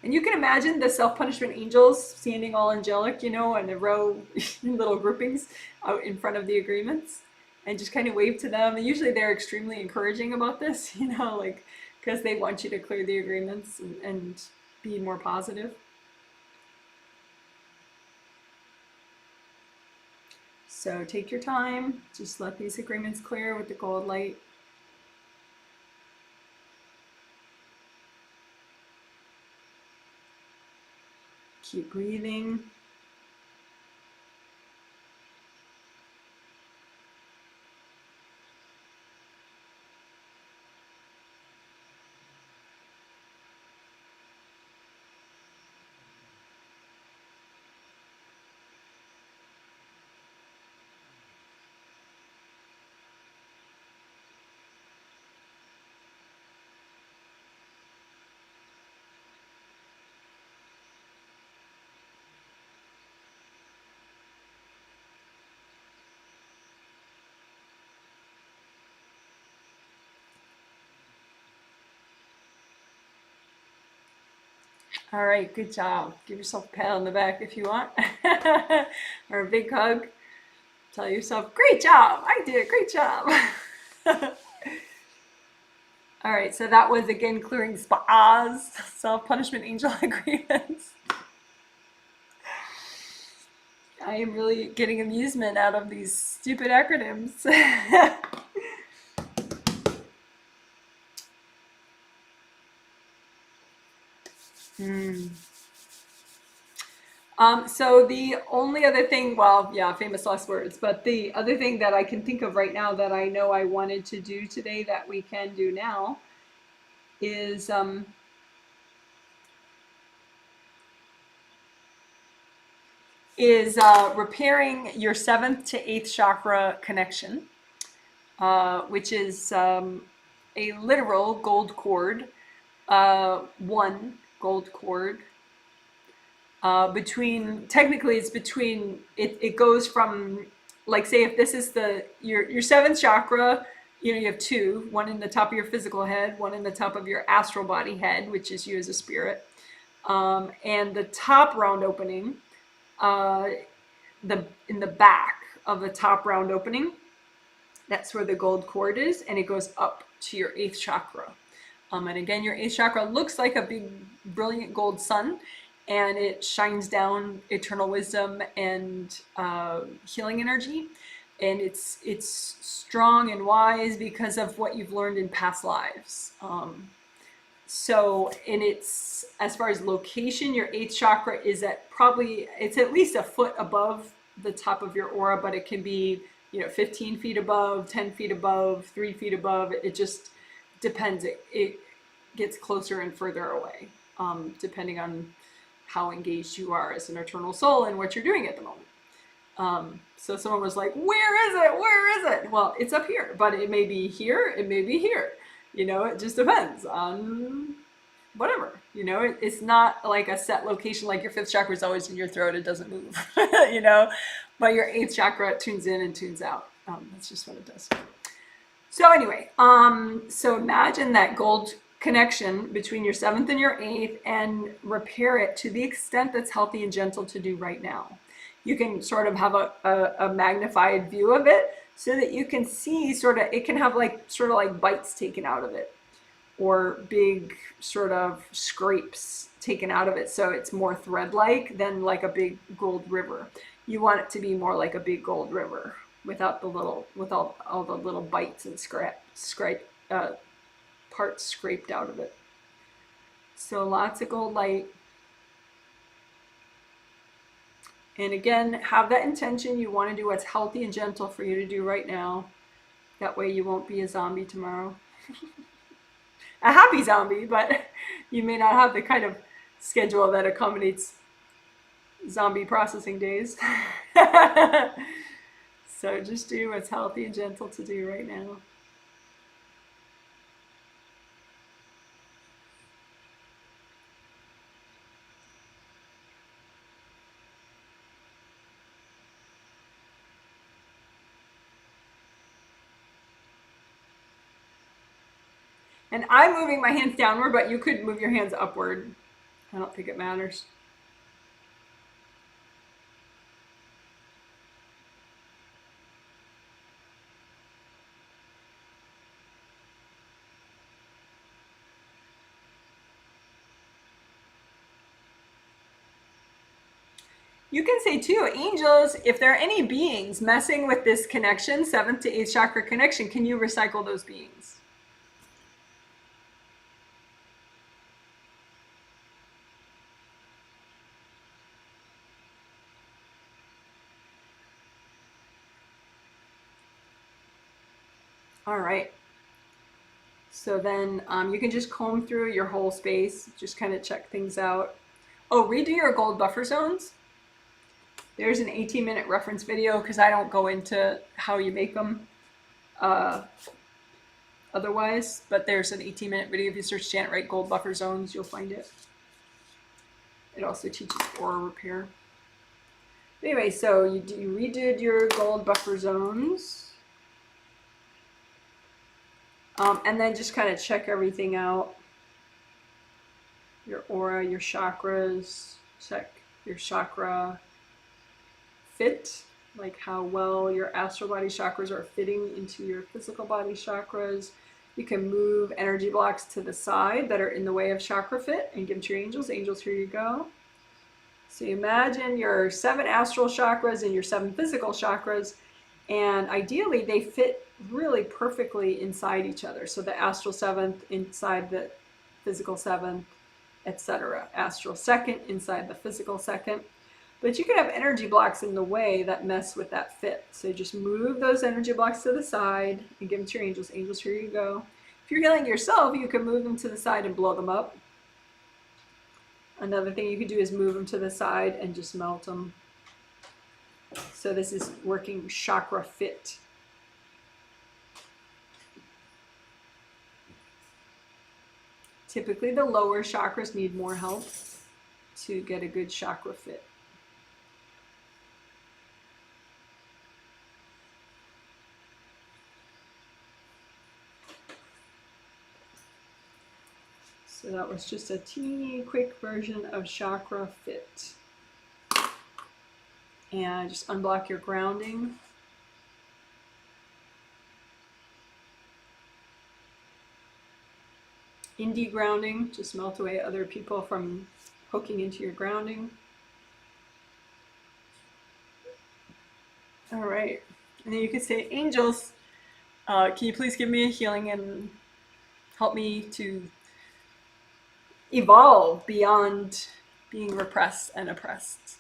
And you can imagine the self-punishment angels standing all angelic, you know, in a row, in little groupings out in front of the agreements, and just kind of wave to them. And usually they're extremely encouraging about this, you know, like, because they want you to clear the agreements and be more positive. So take your time, just let these agreements clear with the gold light. Keep breathing. All right, good job. Give yourself a pat on the back if you want, or a big hug. Tell yourself, great job, I did a great job. All right, so that was again clearing spas, self-punishment angel agreements. I am really getting amusement out of these stupid acronyms. So the only other thing, well, yeah, famous last words, but the other thing that I can think of right now that I know I wanted to do today that we can do now is repairing your 7th to 8th chakra connection, which is a literal gold cord, one gold cord. Technically it's between, it goes from, like, say if this is your 7th chakra, you have two, one in the top of your physical head, one in the top of your astral body head, which is you as a spirit. And the top round opening, in the back of the top round opening, that's where the gold cord is, and it goes up to your 8th chakra. And again, your 8th chakra looks like a big, brilliant gold sun, and it shines down eternal wisdom and healing energy. And it's strong and wise because of what you've learned in past lives. It's, as far as location, your 8th chakra is it's at least a foot above the top of your aura, but it can be, 15 feet above, 10 feet above, 3 feet above. It just depends. It gets closer and further away, depending on how engaged you are as an eternal soul and what you're doing at the moment. So someone was like, where is it? Where is it? Well, it's up here, but it may be here. It may be here. It just depends on whatever. It's not like a set location, like your 5th chakra is always in your throat. It doesn't move, but your 8th chakra tunes in and tunes out. That's just what it does. So anyway, so imagine that gold connection between your 7th and your 8th and repair it to the extent that's healthy and gentle to do right now. You can sort of have a magnified view of it so that you can see it can have sort of like bites taken out of it, or big sort of scrapes taken out of it, so it's more thread-like than like a big gold river. You want it to be more like a big gold river without all the little bites and parts scraped out of it. So lots of gold light. And again, have that intention. You want to do what's healthy and gentle for you to do right now. That way you won't be a zombie tomorrow. A happy zombie, but you may not have the kind of schedule that accommodates zombie processing days. So just do what's healthy and gentle to do right now. And I'm moving my hands downward, but you could move your hands upward. I don't think it matters. You can say too, angels, if there are any beings messing with this connection, 7th to 8th chakra connection, can you recycle those beings? All right. So then you can just comb through your whole space, just kind of check things out. Oh, redo your gold buffer zones. There's an 18-minute reference video because I don't go into how you make them otherwise, but there's an 18-minute video. If you search Janet Wright gold buffer zones, you'll find it. It also teaches aura repair. Anyway, so you redid your gold buffer zones. And then just kind of check everything out. Your aura, your chakras, check your chakra fit, like how well your astral body chakras are fitting into your physical body chakras. You can move energy blocks to the side that are in the way of chakra fit and give them to your angels. Angels, here you go. So you imagine your 7 astral chakras and your 7 physical chakras, and ideally they fit really perfectly inside each other. So the astral 7th inside the physical 7th, etc. Astral 2nd inside the physical 2nd. But you could have energy blocks in the way that mess with that fit. So just move those energy blocks to the side and give them to your angels. Angels, here you go. If you're healing yourself, you can move them to the side and blow them up. Another thing you could do is move them to the side and just melt them. So this is working chakra fit. Typically the lower chakras need more help to get a good chakra fit. So that was just a teeny quick version of chakra fit. And just unblock your grounding. Indie grounding, just melt away other people from hooking into your grounding. All right, and then you could say, angels, can you please give me a healing and help me to evolve beyond being repressed and oppressed.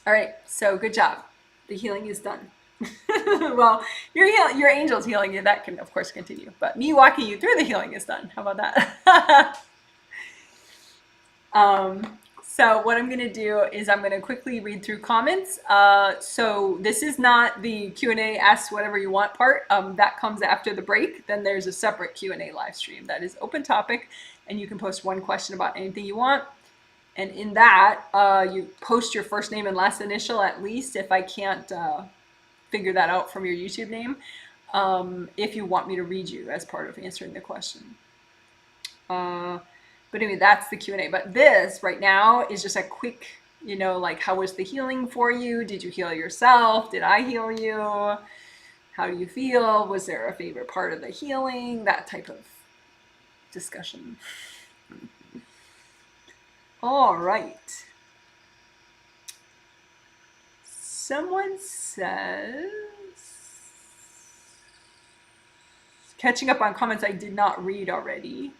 All right, so good job. The healing is done. Well, your angel's healing you. That can, of course, continue. But me walking you through the healing is done. How about that? So what I'm going to do is I'm going to quickly read through comments. So this is not the Q&A, ask whatever you want part. That comes after the break. Then there's a separate Q&A live stream that is open topic, and you can post one question about anything you want. And in that, you post your first name and last initial at least, if I can't figure that out from your YouTube name, if you want me to read you as part of answering the question. But anyway, that's the Q&A. But this right now is just a quick, you know, like, how was the healing for you? Did you heal yourself? Did I heal you? How do you feel? Was there a favorite part of the healing? That type of discussion. All right. Someone says, catching up on comments I did not read already.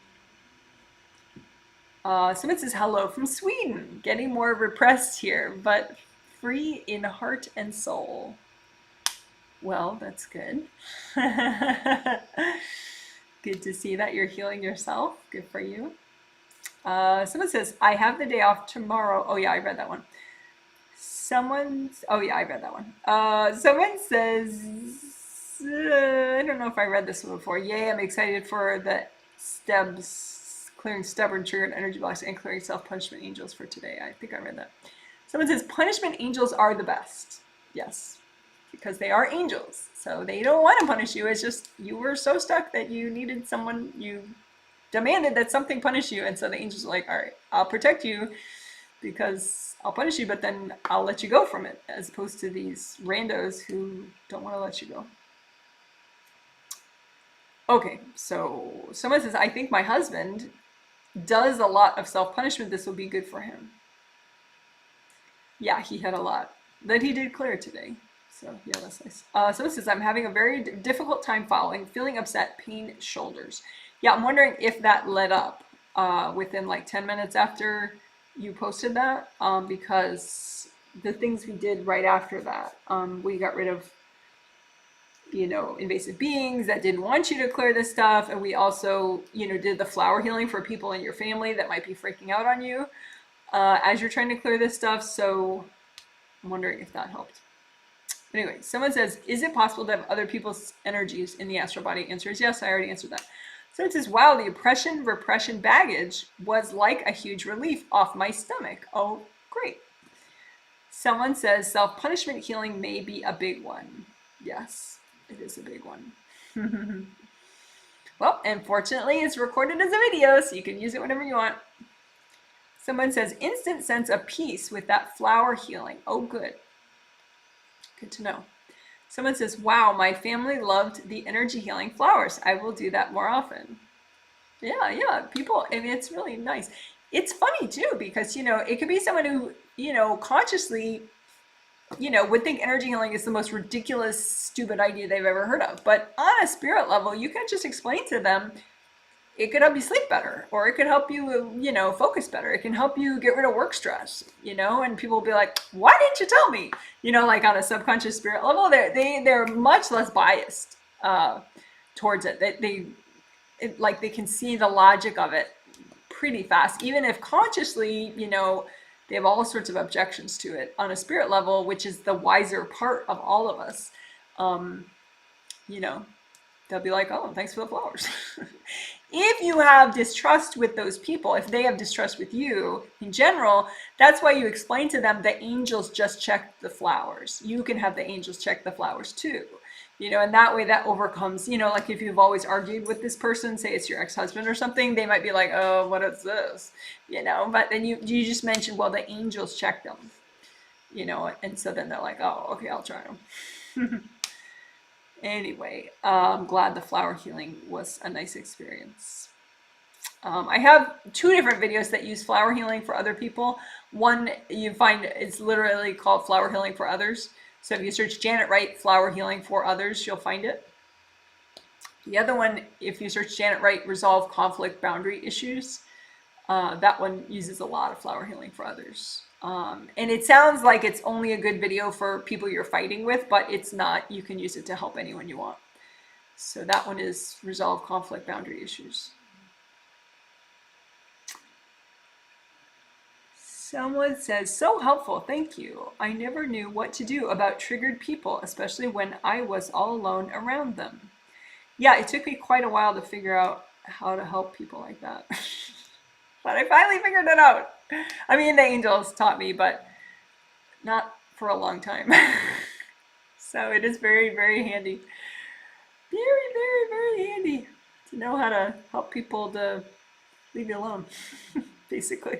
Someone says, hello from Sweden. Getting more repressed here, but free in heart and soul. Well, that's good. Good to see that you're healing yourself. Good for you. Someone says, I have the day off tomorrow. Oh yeah, I read that one. Oh yeah, I read that one. Someone says, I don't know if I read this one before. Yay, I'm excited for the steps. Clearing stubborn, triggered energy blocks and clearing self-punishment angels for today. I think I read that. Someone says, punishment angels are the best. Yes, because they are angels. So they don't want to punish you. It's just you were so stuck that you needed someone, you demanded that something punish you. And so the angels are like, all right, I'll protect you because I'll punish you, but then I'll let you go from it, as opposed to these randos who don't want to let you go. Okay, so someone says, I think my husband does a lot of self-punishment. This will be good for him. Yeah, he had a lot that he did clear today. So yeah, that's nice. Someone says, I'm having a very difficult time following, feeling upset, pain, shoulders. Yeah, I'm wondering if that let up within like 10 minutes after you posted that, because the things we did right after that, we got rid of, you know, invasive beings that didn't want you to clear this stuff. And we also, you know, did the flower healing for people in your family that might be freaking out on you as you're trying to clear this stuff. So I'm wondering if that helped. Anyway, someone says, is it possible to have other people's energies in the astral body? Answer is yes. I already answered that. So it says, wow, the oppression, repression baggage was like a huge relief off my stomach. Oh, great. Someone says, self-punishment healing may be a big one. Yes. It is a big one. Well, and fortunately it's recorded as a video, so you can use it whenever you want. Someone says, instant sense of peace with that flower healing. Oh, good. Good to know. Someone says, wow, my family loved the energy healing flowers. I will do that more often. Yeah, people, and it's really nice. It's funny too, because, it could be someone who, consciously, would think energy healing is the most ridiculous, stupid idea they've ever heard of. But on a spirit level, you can just explain to them, it could help you sleep better, or it could help you, focus better. It can help you get rid of work stress, and people will be like, why didn't you tell me? Like on a subconscious spirit level, they're much less biased towards it. They can see the logic of it pretty fast, even if consciously, they have all sorts of objections to it. On a spirit level, which is the wiser part of all of us, they'll be like, oh, thanks for the flowers. If you have distrust with those people, if they have distrust with you in general, that's why you explain to them the angels just checked the flowers. You can have the angels check the flowers too. And that way that overcomes, like if you've always argued with this person, say it's your ex-husband or something, they might be like, oh, what is this? But then you just mentioned, well, the angels checked them, and so then they're like, oh, okay, I'll try them. Anyway, I'm glad the flower healing was a nice experience. I have 2 different videos that use flower healing for other people. One you find it's literally called Flower Healing for Others. So if you search Janet Wright Flower Healing for Others, you'll find it. The other one, if you search Janet Wright Resolve Conflict Boundary Issues, that one uses a lot of flower healing for others. And it sounds like it's only a good video for people you're fighting with, but it's not. You can use it to help anyone you want. So that one is Resolve Conflict Boundary Issues. Someone says, so helpful, thank you. I never knew what to do about triggered people, especially when I was all alone around them. Yeah, it took me quite a while to figure out how to help people like that. But I finally figured it out. I mean, the angels taught me, but not for a long time. So it is very, very handy. Very, very, very handy to know how to help people to leave you alone, basically.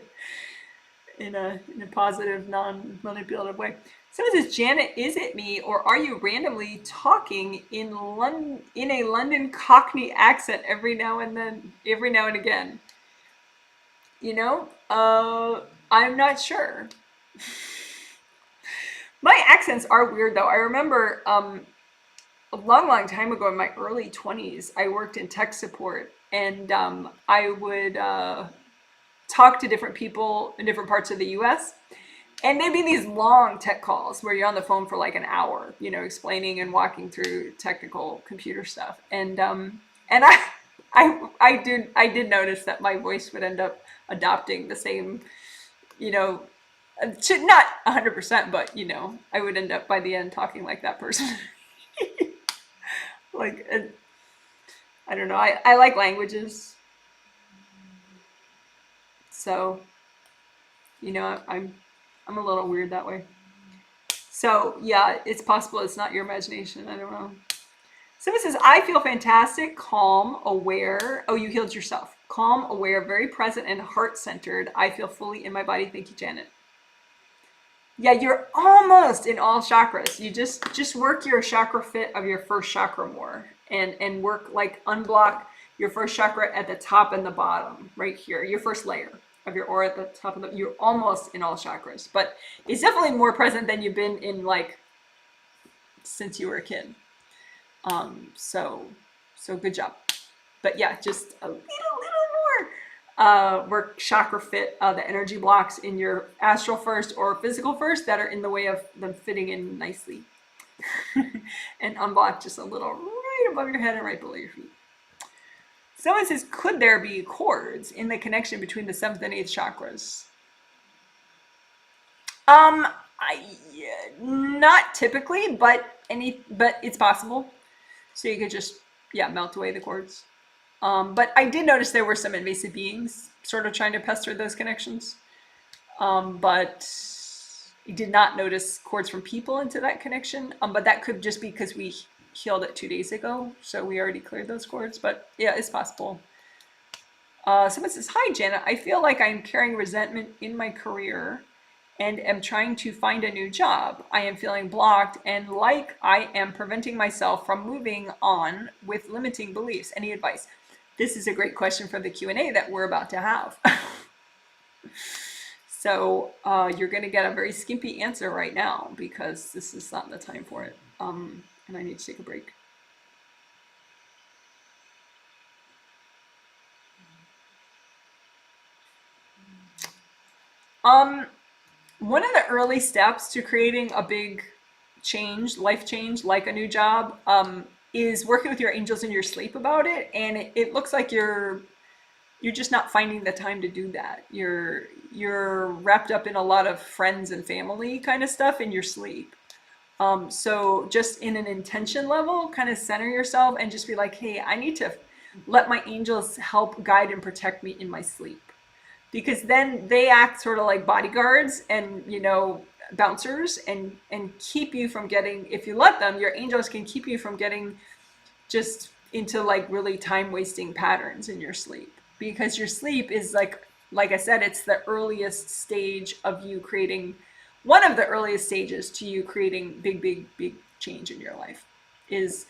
In a positive, non-manipulative way. Someone says, Janet, is it me, or are you randomly talking in a London Cockney accent every now and again? I'm not sure. My accents are weird though. I remember a long time ago in my early 20s, I worked in tech support, and I would talk to different people in different parts of the US. And they'd be these long tech calls where you're on the phone for like an hour, explaining and walking through technical computer stuff. And I did notice that my voice would end up adopting the same, not 100%, but I would end up by the end talking like that person. Like, I don't know. I like languages. So, I'm a little weird that way. So yeah, it's possible it's not your imagination. I don't know. Someone says, I feel fantastic, calm, aware. Oh, you healed yourself. Calm, aware, very present, and heart-centered. I feel fully in my body. Thank you, Janet. Yeah, you're almost in all chakras. You just work your chakra fit of your first chakra more, and work, like, unblock your first chakra at the top and the bottom, right here, your first layer of your aura at the top of you're almost in all chakras, but it's definitely more present than you've been in, like, since you were a kid. So good job. But yeah, just a little more work chakra fit the energy blocks in your astral first or physical first that are in the way of them fitting in nicely. And unblock just a little right above your head and right below your feet. Someone says, could there be chords in the connection between the 7th and 8th chakras? Not typically, but it's possible. So you could just, melt away the chords. But I did notice there were some invasive beings sort of trying to pester those connections. But I did not notice chords from people into that connection. But that could just be because we healed it 2 days ago, so we already cleared those chords. But yeah, it's possible. Someone says, hi Janet, I feel like I'm carrying resentment in my career and am trying to find a new job. I am feeling blocked and like I am preventing myself from moving on with limiting beliefs. Any advice? This is a great question for the Q&A that we're about to have. So you're going to get a very skimpy answer right now because this is not the time for it. And I need to take a break. One of the early steps to creating a big change, life change, like a new job, is working with your angels in your sleep about it. And it looks like you're just not finding the time to do that. You're wrapped up in a lot of friends and family kind of stuff in your sleep. So just in an intention level, kind of center yourself and just be like, hey, I need to let my angels help guide and protect me in my sleep. Because then they act sort of like bodyguards and, you know, bouncers and keep you from getting, if you let them, your angels can keep you from getting just into like really time wasting patterns in your sleep. Because your sleep is like I said, it's the earliest stage of you creating, one of the earliest stages to you creating big change in your life is,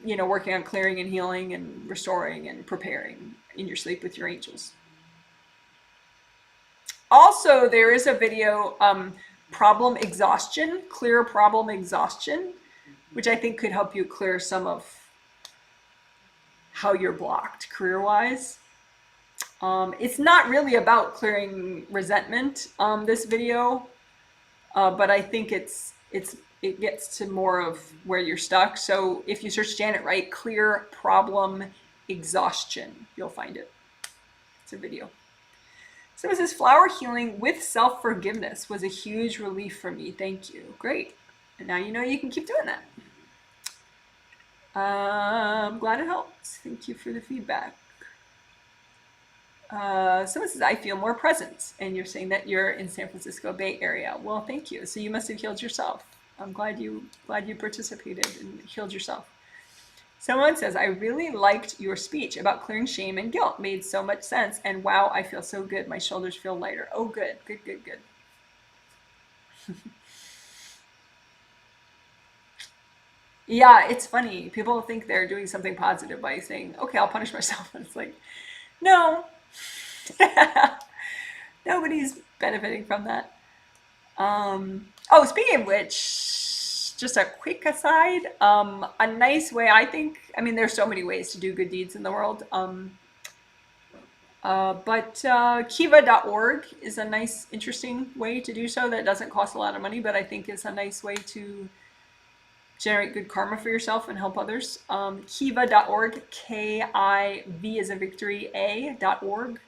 you know, working on clearing and healing and restoring and preparing in your sleep with your angels. Also, there is a video, problem exhaustion, clear problem exhaustion, which I think could help you clear some of how you're blocked career-wise. It's not really about clearing resentment, this video, but I think it gets to more of where you're stuck. So if you search Janet Wright, clear problem exhaustion, you'll find it. It's a video. So it says, flower healing with self-forgiveness was a huge relief for me. Thank you. Great. And now you know you can keep doing that. I'm glad it helps. Thank you for the feedback. So it says, I feel more present. And you're saying that you're in San Francisco Bay Area. Well, thank you. So you must have healed yourself. I'm glad you participated and healed yourself. Someone says, I really liked your speech about clearing shame and guilt. Made so much sense. And wow, I feel so good. My shoulders feel lighter. Oh, good. Yeah, it's funny. People think they're doing something positive by saying, okay, I'll punish myself. And it's like, no. Nobody's benefiting from that. Oh, speaking of which, just a quick aside, a nice way, I think, I mean, there's so many ways to do good deeds in the world, but kiva.org is a nice, interesting way to do so that doesn't cost a lot of money, but I think is a nice way to generate good karma for yourself and help others. Kiva.org, K-I-V as in victory, A.org.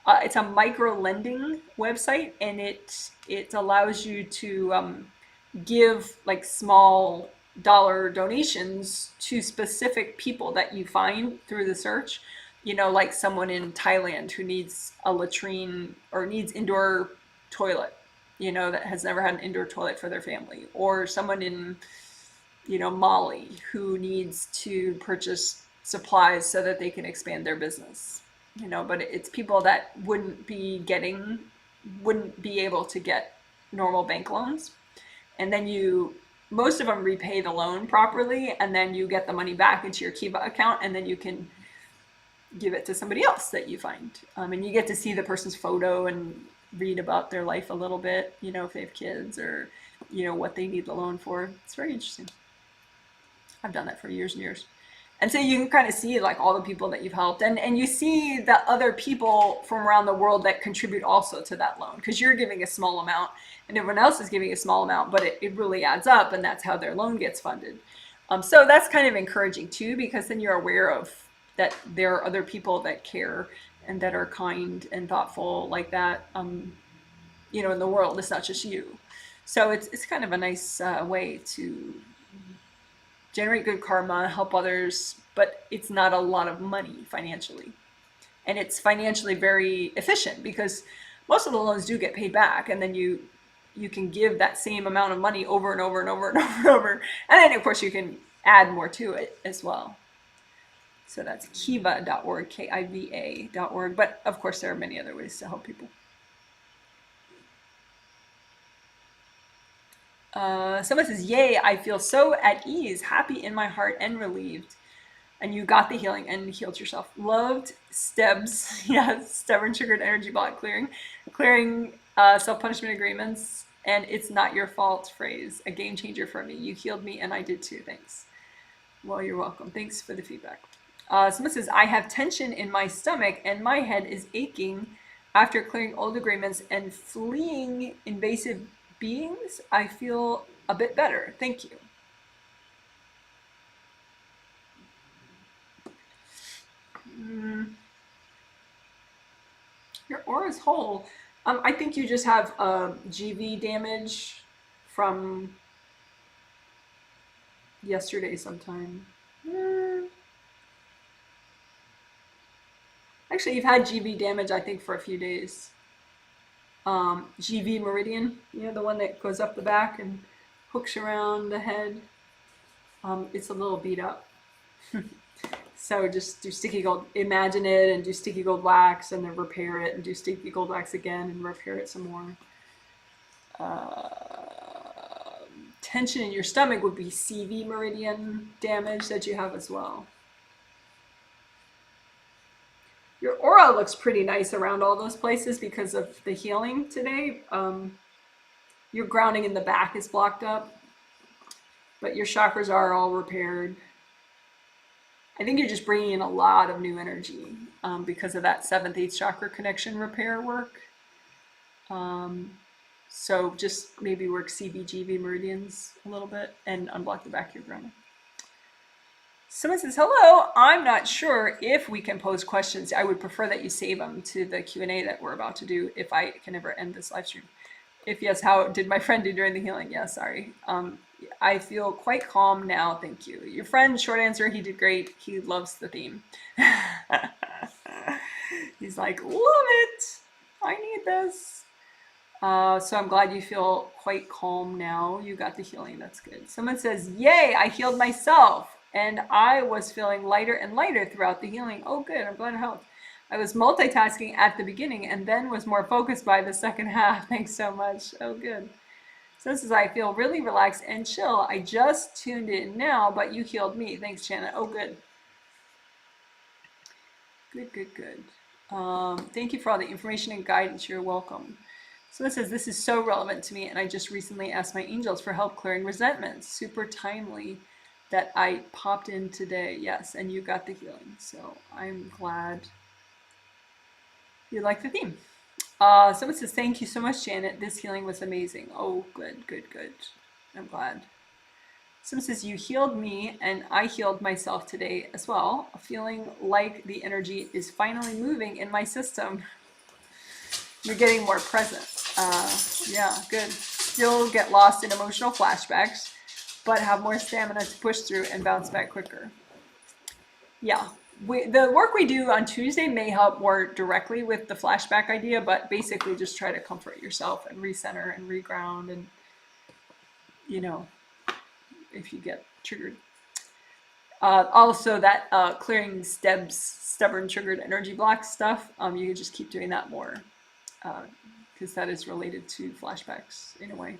It's a micro lending website, and it allows you to give like small dollar donations to specific people that you find through the search. You know, like someone in Thailand who needs a latrine or needs indoor toilet, you know, that has never had an indoor toilet for their family, or someone in, you know, Mali who needs to purchase supplies so that they can expand their business. You know, but it's people that wouldn't be able to get normal bank loans. And then most of them repay the loan properly, and then you get the money back into your Kiva account, and then you can give it to somebody else that you find. And you get to see the person's photo and read about their life a little bit, you know, if they have kids or, you know, what they need the loan for. It's very interesting. I've done that for years and years. And so you can kind of see like all the people that you've helped, and you see the other people from around the world that contribute also to that loan, because you're giving a small amount and everyone else is giving a small amount, but it really adds up, and that's how their loan gets funded. So that's kind of encouraging too, because then you're aware of that there are other people that care and that are kind and thoughtful like that, you know, in the world. It's not just you. So it's kind of a nice way to generate good karma, help others, but it's not a lot of money financially. And it's financially very efficient because most of the loans do get paid back, and then you can give that same amount of money over and over and over and over and over. And then of course you can add more to it as well. So that's kiva.org, K-I-V-A.org. But of course there are many other ways to help people. Someone says, yay, I feel so at ease, happy in my heart, and relieved. And you got the healing and healed yourself. Loved Stebs, yeah, stubborn triggered energy block clearing self-punishment agreements, and it's not your fault phrase, a game changer for me. You healed me and I did too, thanks. Well, you're welcome. Thanks for the feedback. Someone says, I have tension in my stomach and my head is aching after clearing old agreements and fleeing invasive beings. I feel a bit better. Thank you. Your aura's whole. I think you just have GV damage from yesterday sometime. Actually, you've had GV damage, I think, for a few days. GV meridian, you know, the one that goes up the back and hooks around the head. It's a little beat up. So just do sticky gold, imagine it, and do sticky gold wax, and then repair it, and do sticky gold wax again, and repair it some more. Tension in your stomach would be CV meridian damage that you have as well. Your aura looks pretty nice around all those places because of the healing today. Your grounding in the back is blocked up, but your chakras are all repaired. I think you're just bringing in a lot of new energy because of that 7th, 8th chakra connection repair work. So just maybe work CVGV meridians a little bit and unblock the back of your grounding. Someone says, hello, I'm not sure if we can pose questions. I would prefer that you save them to the Q&A that we're about to do if I can ever end this live stream. If yes, how did my friend do during the healing? Yeah, sorry. I feel quite calm now, thank you. Your friend, short answer, he did great. He loves the theme. He's like, love it. I need this. So I'm glad you feel quite calm now. You got the healing, that's good. Someone says, yay, I healed myself. And I was feeling lighter and lighter throughout the healing. Oh, good, I'm glad it helped. I was multitasking at the beginning and then was more focused by the second half. Thanks so much. Oh, good. So this is, I feel really relaxed and chill. I just tuned in now, but you healed me. Thanks, Janet. Oh, good. Good, good, good. Thank you for all the information and guidance. You're welcome. So it says, this is so relevant to me, and I just recently asked my angels for help clearing resentments. Super timely that I popped in today. Yes, and you got the healing. So I'm glad you like the theme. Someone says, thank you so much, Janet. This healing was amazing. Oh, good, good, good. I'm glad. Someone says, you healed me and I healed myself today as well. Feeling like the energy is finally moving in my system. You're getting more present. Yeah, good. Still get lost in emotional flashbacks, but have more stamina to push through and bounce back quicker. Yeah. The work we do on Tuesday may help more directly with the flashback idea, but basically just try to comfort yourself and recenter and reground and, you know, if you get triggered. Also that clearing Steb's stubborn triggered energy block stuff, you can just keep doing that more because that is related to flashbacks in a way.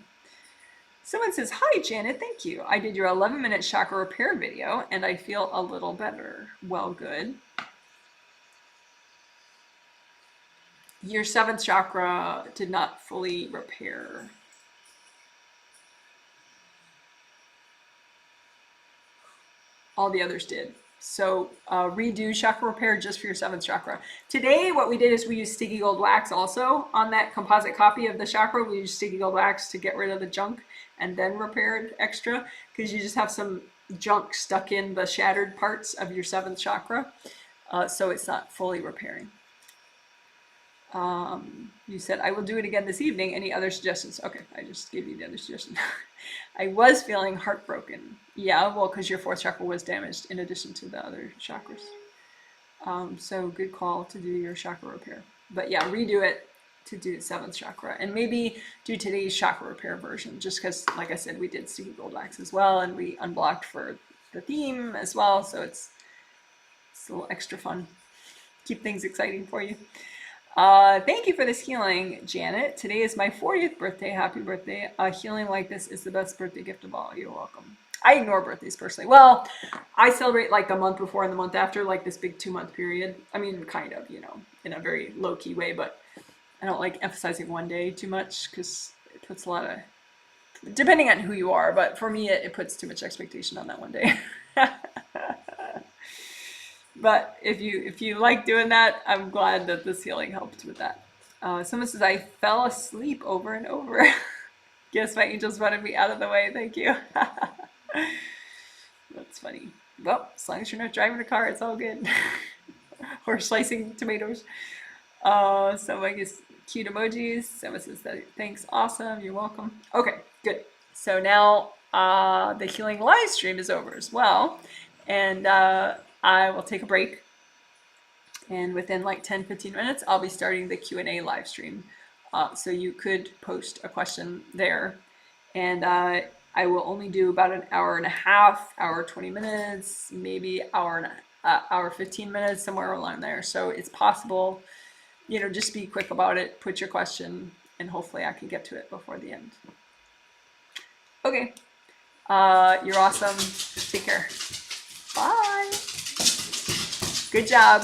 Someone says, hi, Janet, thank you. I did your 11-minute chakra repair video, and I feel a little better. Well, good. Your 7th chakra did not fully repair. All the others did. So redo chakra repair just for your 7th chakra. Today, what we did is we used sticky gold wax also on that composite copy of the chakra. We used sticky gold wax to get rid of the junk and then repaired extra because you just have some junk stuck in the shattered parts of your 7th chakra. So it's not fully repairing. You said, I will do it again this evening. Any other suggestions? Okay, I just gave you the other suggestion. I was feeling heartbroken. Yeah, well, because your 4th chakra was damaged in addition to the other chakras. So good call to do your chakra repair. But yeah, redo it to do 7th chakra. And maybe do today's chakra repair version, just because, like I said, we did sticky gold wax as well, and we unblocked for the theme as well. So it's a little extra fun. Keep things exciting for you. Thank you for this healing, Janet. Today is my 40th birthday. Happy birthday. A healing like this is the best birthday gift of all. You're welcome. I ignore birthdays personally. Well, I celebrate like the month before and the month after, like this big 2-month period. I mean, kind of, you know, in a very low-key way, but I don't like emphasizing one day too much because it puts a lot of, depending on who you are, but for me, it puts too much expectation on that one day. But if you like doing that, I'm glad that this healing helped with that. Someone says, I fell asleep over and over. Guess my angels wanted me out of the way. Thank you. That's funny. Well, as long as you're not driving a car, it's all good. Or slicing tomatoes. Someone gives cute emojis. Someone says, thanks, awesome, you're welcome. Okay, good. So now the healing live stream is over as well. And I will take a break. And within like 10-15 minutes, I'll be starting the Q&A live stream. So you could post a question there. And I will only do about an hour and a half, hour 20 minutes, maybe hour 15 minutes, somewhere along there. So it's possible, you know, just be quick about it, put your question, and hopefully I can get to it before the end. Okay, you're awesome. Take care. Bye. Good job.